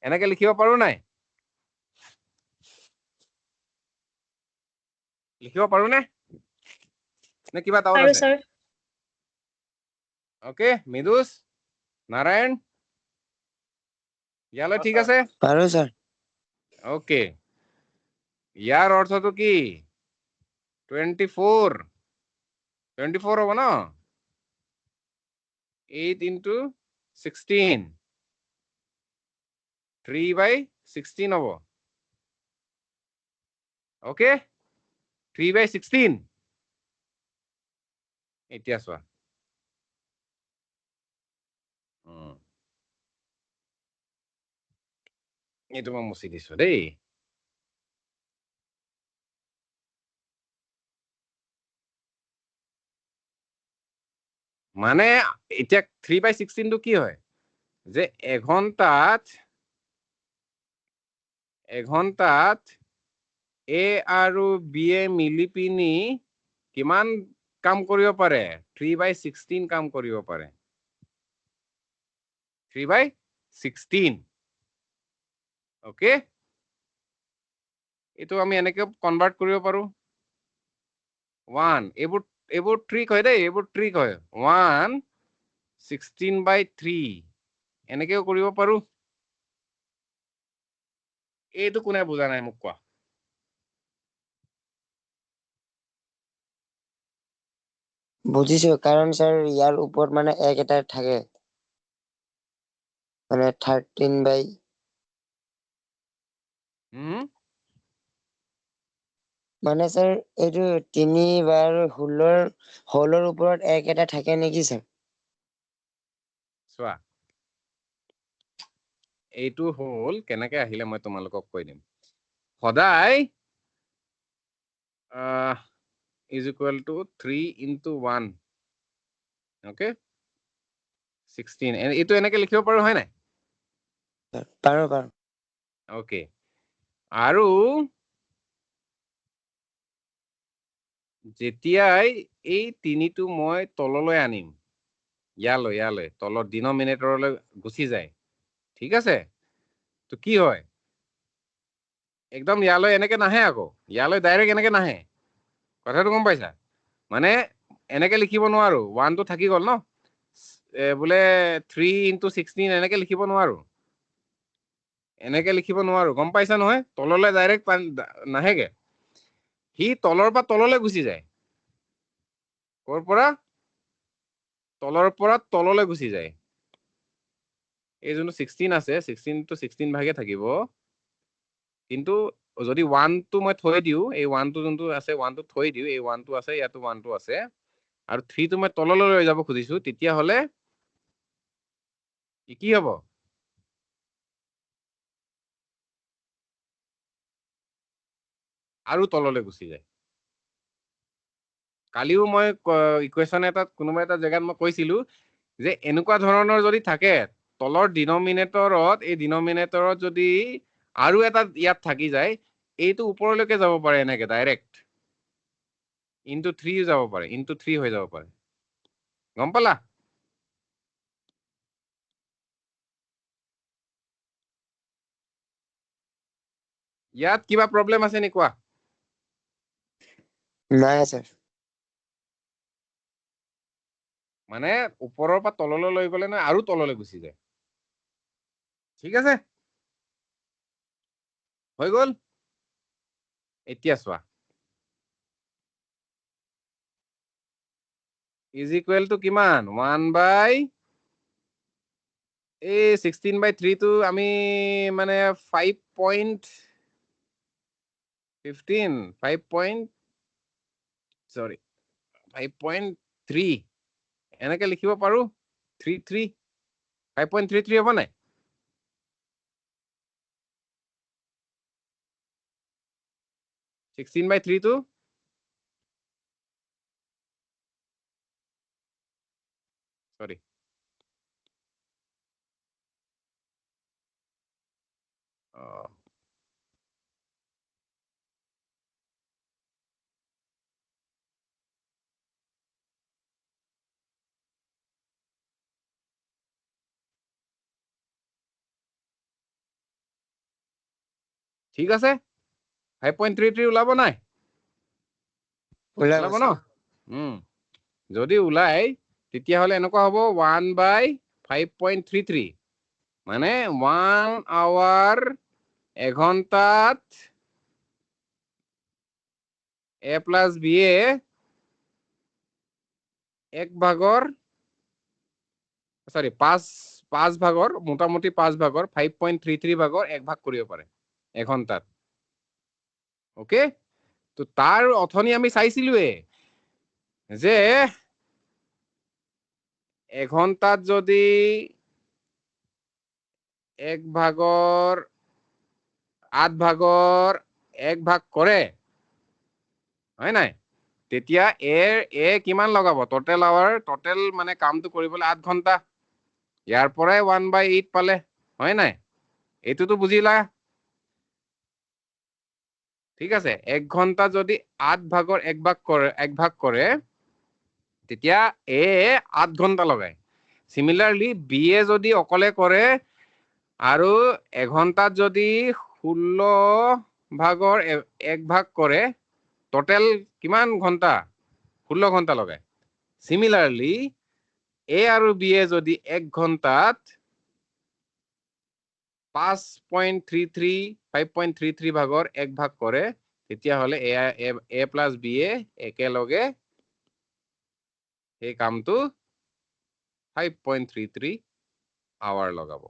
এনেকে লিখিব পাৰো নাই? লিখিব পাৰো নে? নে কিবা ডাউট পাৰো আছে? স্যাৰ। ওকে, মৃদুস, নাৰায়ণ, ইয়ালৈ ঠিক আছে? পাৰো স্যাৰ। ওকে, ইয়াৰ অৰ্থটো কি? 24 হ'ব ন? 8 into 16 3/16 হ'ব। ওকে, 3/16। এতিয়া চোৱা, এইটো মই মুছি দিছো দেই। মানে এতিয়া 3/16 টো কি হয়? যে এঘন্টাত এ আৰু বি এ মিলি পিনি কিমান কাম কৰিব পাৰে? 3/16 কাম কৰিব পাৰে। 3/16। ওকে, এইটো আমি এনেকে কনভাৰ্ট কৰিব পাৰো। 1 এইবোৰ ট্ৰিক হয় দেই, এইবোৰ ট্ৰিক হয়। 1 16/3 এনেকেও কৰিব পাৰো। এইটো কোনে বুজা নাই মোক কোৱা? বুজিছো, কাৰণ স্যাৰ ইয়াৰ ওপৰত মানে এক এটা থাকে, মানে 13 মানে স্যাৰ এইটো 3/16 ওপৰত এক এটা থাকে নেকি স্যাৰ? চোৱা, এইটো হ'ল কেনেকে আহিলে মই তোমালোকক কৈ দিম। সদায় is equal to 3 into 1, okay, 16 এইটো এনেকে লিখিব পাৰো হয় নাই? পাৰো। ওকে, আৰু যেতিয়াই এই তিনিটো মই তললৈ আনিম, ইয়ালৈ তলৰ ডিনমিনেটৰলৈ গুচি যায়, ঠিক আছে, তো কি হয়? একদম ইয়ালৈ এনেকে নাহে, আকৌ ইয়ালৈ ডাইৰেক্ট এনেকে নাহে। কথাটো গম পাইছা? মানে এনেকে লিখিব নোৱাৰো, 1 টো থাকি গ'ল ন, বোলে 3 into 16 এনেকে লিখিব নোৱাৰো। এনেকে লিখিব নোৱাৰো, গম পাইছা নহয়? তললৈ ডাইৰেক্ট নাহেগে, সি তলৰ পৰা তললৈ গুচি যায়। ক'ৰ পৰা? তলৰ পৰা তললৈ গুচি যায়। এই যোনটো 16 আছে, 16 টো 16 ভাগে থাকিব, কিন্তু যদি 1 টো মই থৈ দিওঁ, এই 1 টো যোনটো আছে 1 টো থৈ দিওঁ, এই 1 টো আছে, ইয়াতো 1 টো আছে, আৰু 3 টো মই তললৈ লৈ যাব খুজিছো, তেতিয়াহ'লে কি হ'ব? আৰু তললৈ গুচি যায়। কালিও মই ইকুৱেশ্যন এটাত কোনোবা এটা জেগাত মই কৈছিলো যে এনেকুৱা ধৰণৰ যদি থাকে, তলৰ ডিনমিনেটৰত, এই ডিনমিনেটৰত যদি আৰু এটা ইয়াত থাকি যায়, এইটো ওপৰলৈকে যাব পাৰে এনেকে ডাইৰেক্ট ইনটু 3 যাব পাৰে, ইনটু 3 হৈ যাব পাৰে। গম পালা? ইয়াত কিবা প্ৰব্লেম আছে নি কোৱা? নাই স্যাৰ। মানে ওপৰৰ পৰা তললৈ লৈ গ'লে নহয়, আৰু তললৈ গুচি যায়। ঠিক আছে, হৈ গ'ল? এতিয়া চোৱা, ইজ ইকুৱেল টু কিমান? 1/8 এই 16/3 টো আমি মানে 5.15 5.3 এনেকে লিখিব পাৰো 33 5.33 হ'ব নাই? Sixteen by 3 টো sorry ঠিক আছে 5.33 ওলাব নাই? ওলাব ন? যদি ওলাই তেতিয়াহ'লে এনেকুৱা হ'ব 1/5.33 মানে 1 hour এঘণ্টাত a plus b এ এক ভাগৰ সৰি 5 ভাগৰ মোটামুটি 5 ভাগৰ 5.33 ভাগৰ এক ভাগ কৰিব পাৰে এঘণ্টাত ওকে তো তাৰ অথনি আমি চাইছিলোৱে যে এঘণ্টাত যদি এক ভাগৰ 8 ভাগৰ এক ভাগ কৰে হয় নাই তেতিয়া এ কিমান লগাব টোটেল আৱাৰ টোটেল মানে কামটো কৰিবলৈ 8 ঘণ্টা ইয়াৰ পৰাই 1/8 পালে হয় নাই এইটোতো বুজিলা ঠিক আছে এক ঘণ্টা যদি 8 ভাগৰ এক ভাগ কৰে তেতিয়া এ 8 ঘণ্টা লগায় সিমিলাৰলি বি এ যদি অকলে কৰে আৰু এঘণ্টাত যদি 16 ভাগৰ এক ভাগ কৰে টোটেল কিমান ঘণ্টা 16 ঘণ্টা লগায় সিমিলাৰলি এ আৰু বি এ যদি এক ঘণ্টাত 5.33 ভাগৰ এক ভাগ কৰে তেতিয়াহ'লে এ প্লাছ বি এ একেলগে এই কামটো 5.33 আৱাৰ লগাব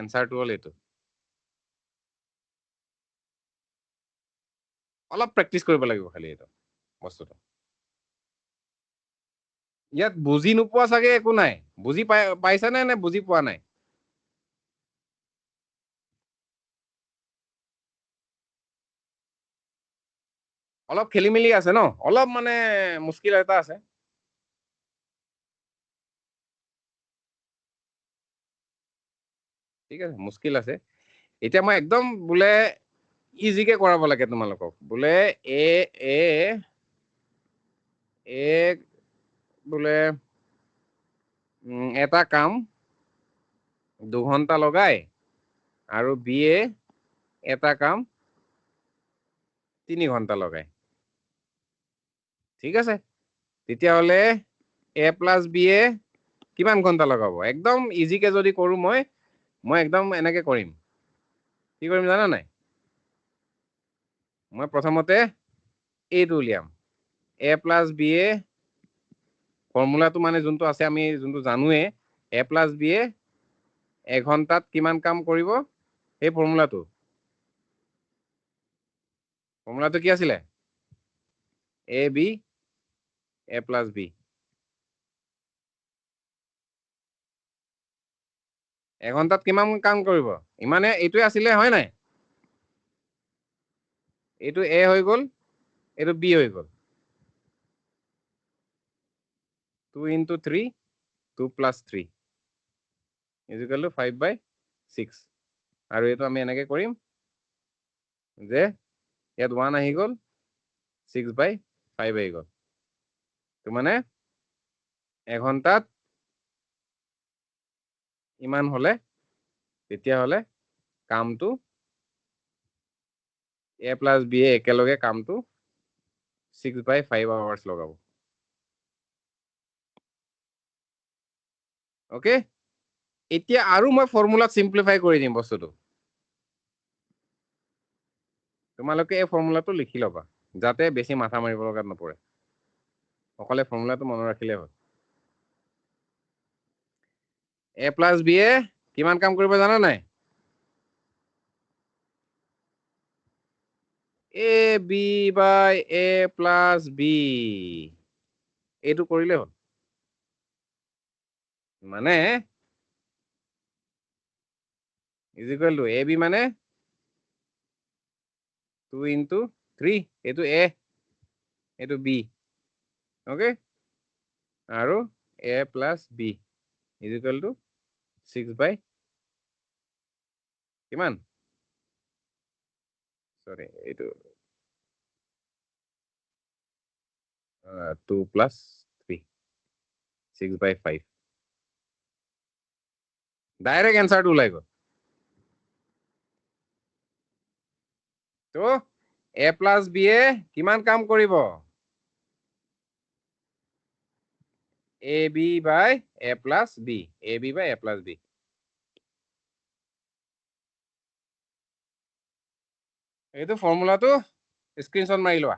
এনসাৰটো হ'ল এইটো অলপ প্ৰেক্টিচ কৰিব লাগিব খালি এইটো বস্তুটো ইয়াত বুজি নোপোৱা চাগে একো নাই বুজি পাইছা নে বুজি পোৱা নাই অলপ খেলি মেলি আছে ন অলপ মানে মুস্কিল এটা আছে ঠিক আছে মুস্কিল আছে এতিয়া মই একদম বোলে ইজিকে কৰাব লাগে তোমালোকক বোলে এ বোলে এটা কাম 2 ঘণ্টা লগাই আৰু বি এ এটা কাম 3 ঘণ্টা লগাই ঠিক আছে তেতিয়াহ'লে এ প্লাছ বি এ কিমান ঘণ্টা লগাব একদম ইজিকে যদি কৰো মই একদম এনেকে কৰিম কি কৰিম জানা নাই মই প্ৰথমতে এইটো উলিয়াম এ প্লাছ বি এ ফৰ্মুলাটো মানে যোনটো আছে আমি যোনটো জানোৱে এ প্লাছ বি এ এঘণ্টাত কিমান কাম কৰিব এই ফৰ্মুলাটো কি আছিলে A B A plus B এঘণ্টাত কিমান কাম কৰিব ইমানে এইটোৱে আছিলে হয় নাই এইটো এ হৈ গ'ল এইটো বি হৈ গ'ল 2 into 3 2 plus 3 is equal to 5/6 আৰু এইটো আমি এনেকে কৰিম যে ইয়াত 1 আহি গ'ল 6/5 আহি গ'ল তো মানে এঘণ্টাত ইমান হলে তেতিয়াহ'লে কামটো এ প্লাছ বি এ একেলগে কামটো 6/5 hours লগাব ওকে এতিয়া আৰু মই ফৰ্মুলাত সিম্পলিফাই কৰি দিম বস্তুটো তোমালোকে এই ফৰ্মুলাটো লিখি ল'বা যাতে বেছি মাথা মাৰিব লগাত নপৰে অকলে ফৰ্মুলাটো মনত ৰাখিলে হ'ল a plus b এ কিমান কাম কৰিব জানা নাই a b by a plus b এইটো কৰিলে হ'ল মানে is equal to ab মানে 2 into 3 এইটো a এইটো b okay আৰু a plus b is equal to 6 by কিমান sorry এইটো 2 plus 3 6 by 5 ডাইৰেক্ট এনসাৰটো ওলাই গ'ল তো a plus b এ কিমান কাম কৰিব ab by a plus b ab by a plus b এইটো ফৰ্মুলাটো স্ক্ৰিনশ্বট মাৰি লোৱা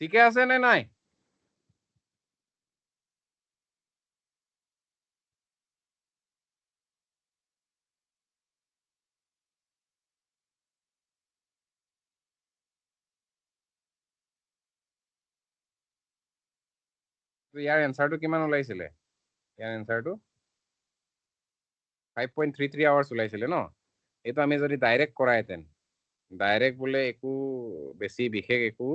ঠিকে আছে নে নাই ইয়াৰ এনসাৰটো কিমান ওলাইছিলে ইয়াৰ এনসাৰটো 5.33 আৱাৰ্ছ ওলাইছিলে ন এইটো আমি যদি ডাইৰেক্ট কৰাইতেন ডাইৰেক্ট বোলে একো বেছি বিশেষ একো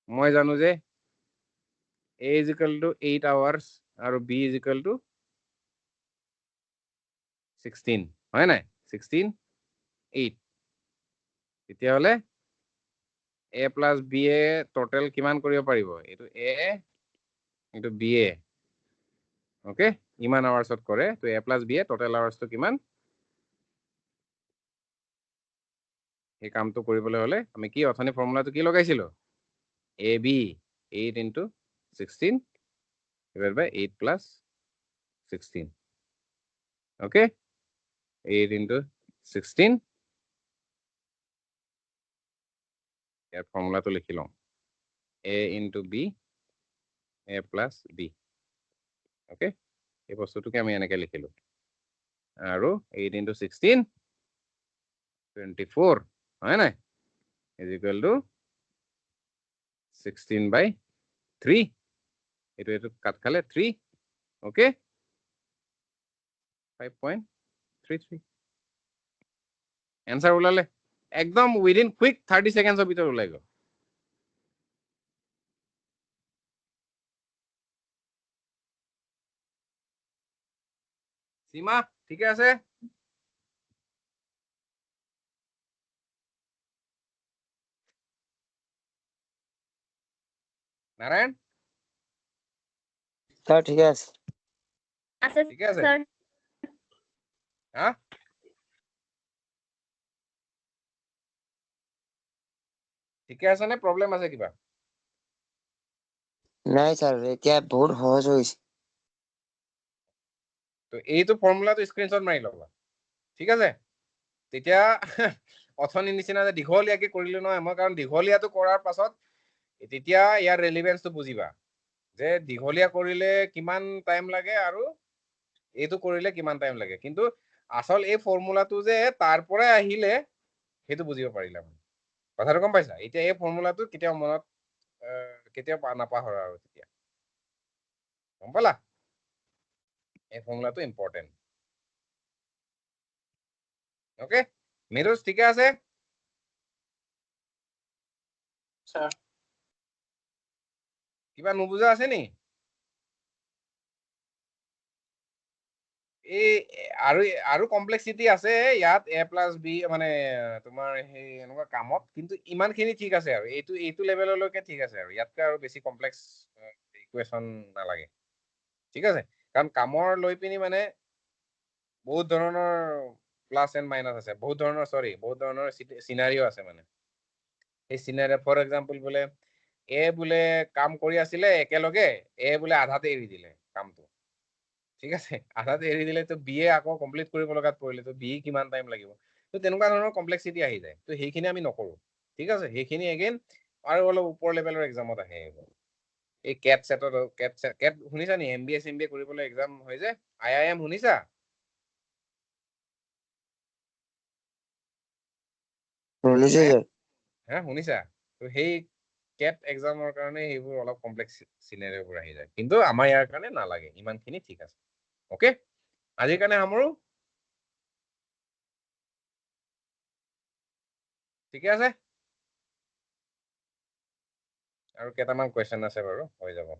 মই জানো যে a is equal to 8 hours আৰু b is equal to 16 হয় নাই 16 8 তেতিয়াহ'লে a plus b এ টোটেল কিমান কৰিব পাৰিব এইটো a এইটো b এ ওকে ইমান আৱাৰ্ছত কৰে তো a plus b এ টোটেল আৱাৰ্ছটো কিমান এই কামটো কৰিবলৈ হ'লে আমি কি অথনি ফৰ্মুলাটো কি লগাইছিলো ab 8 into 16 divided by 8 plus 16 okay 8 into 16 ইয়াৰ ফৰ্মুলাটো লিখি লওঁ a into b a plus b okay এই বস্তুটোকে আমি এনেকে লিখিলো আৰু 8 into 16 24 হয় নাই is equal to 16 by 3 এইটো কাট খালে 3 ওকে 5.33 এনসাৰ ওলালে একদম উইদিন কুইক 30 সেকেন্ডৰ ভিতৰত ওলাই গ'ল সীমা ঠিকে আছে নারায়ণ স্যার ঠিক আছে আছে ঠিক আছে স্যার হ্যাঁ ঠিকে আছে নে প্ৰব্লেম আছে কিবা নাই স্যাৰ এতিয়া বহুত সহজ হৈছে তো এইটো ফৰ্মুলাটো স্ক্ৰিনশ্বট মাৰি ল'বা ঠিক আছে তেতিয়া অথনি নিচিনা যে দীঘলীয়াকে কৰিলো নহয় মই কাৰণ দীঘলীয়াটো কৰাৰ পাছত তেতিয়া ইয়াৰ ৰেলিভেন্সটো বুজিবা যে দীঘলীয়া কৰিলে কিমান টাইম লাগে আৰু এইটো কৰিলে কিমান টাইম লাগে কিন্তু আসল এই ফৰ্মুলাটো যে তাৰ পৰাই আহিলে সেইটো বুজিব পাৰিলা কথাটো গম পাইছা এতিয়া এই ফৰ্মুলাটো কেতিয়াও মনত কেতিয়াও নাপাহৰা আৰু তেতিয়া গম পালা এই ফৰ্মুলাটো ইম্পৰ্টেণ্ট ওকে মেৰুজ ঠিকে আছে স্যাৰ কিবা নুবুজা আছে নি এই আৰু কমপ্লেক্সিটি আছে ইয়াত a plus b মানে তোমাৰ সেই এনেকুৱা কামত কিন্তু ইমানখিনি ঠিক আছে আৰু এইটো লেভেললৈকে ঠিক আছে আৰু ইয়াতকৈ আৰু বেছি কমপ্লেক্স ইকুৱেশ্যন নালাগে ঠিক আছে কাৰণ কামৰ লৈ পিনি মানে বহুত ধৰণৰ প্লাছ এণ্ড মাইনাছ আছে বহুত ধৰণৰ চিনাৰিও আছে মানে সেই চিনাৰিও ফৰ এক্সাম্পল বোলে বোলে কাম কৰি আছিলে একেলগে বোলে আধাতে এৰি দিলে কামটো ঠিক আছে আধাতে এৰি দিলে তো বি এ আকৌ কমপ্লিট কৰিব লগাত পৰিলে তো বি কিমান টাইম লাগিব তো তেনেকুৱা ধৰণৰ কমপ্লেক্সিটি আহি যায় তো সেইখিনি আমি নকৰো ঠিক আছে সেইখিনি এগেইন আৰু অলপ ওপৰ লেভেলৰ এক্সামত আহে এইবোৰ এই কেট সেটত কেট শুনিছা নি এমবিএ চিএমবিএ কৰিবলৈ এক্সাম হয় যে আইআইএম শুনিছা শুনিছো ছাৰ হা শুনিছা তো সেই কেট এক্সামৰ কাৰণে সেইবোৰ অলপ কমপ্লেক্স চিনেৰিঅ'বোৰ আহি যায় কিন্তু আমাৰ ইয়াৰ কাৰণে নালাগে ইমানখিনি ঠিক আছে অ'কে আজিৰ কাৰণে সামৰো ঠিকে আছে আৰু কেইটামান কুৱেশ্যন আছে বাৰু হৈ যাব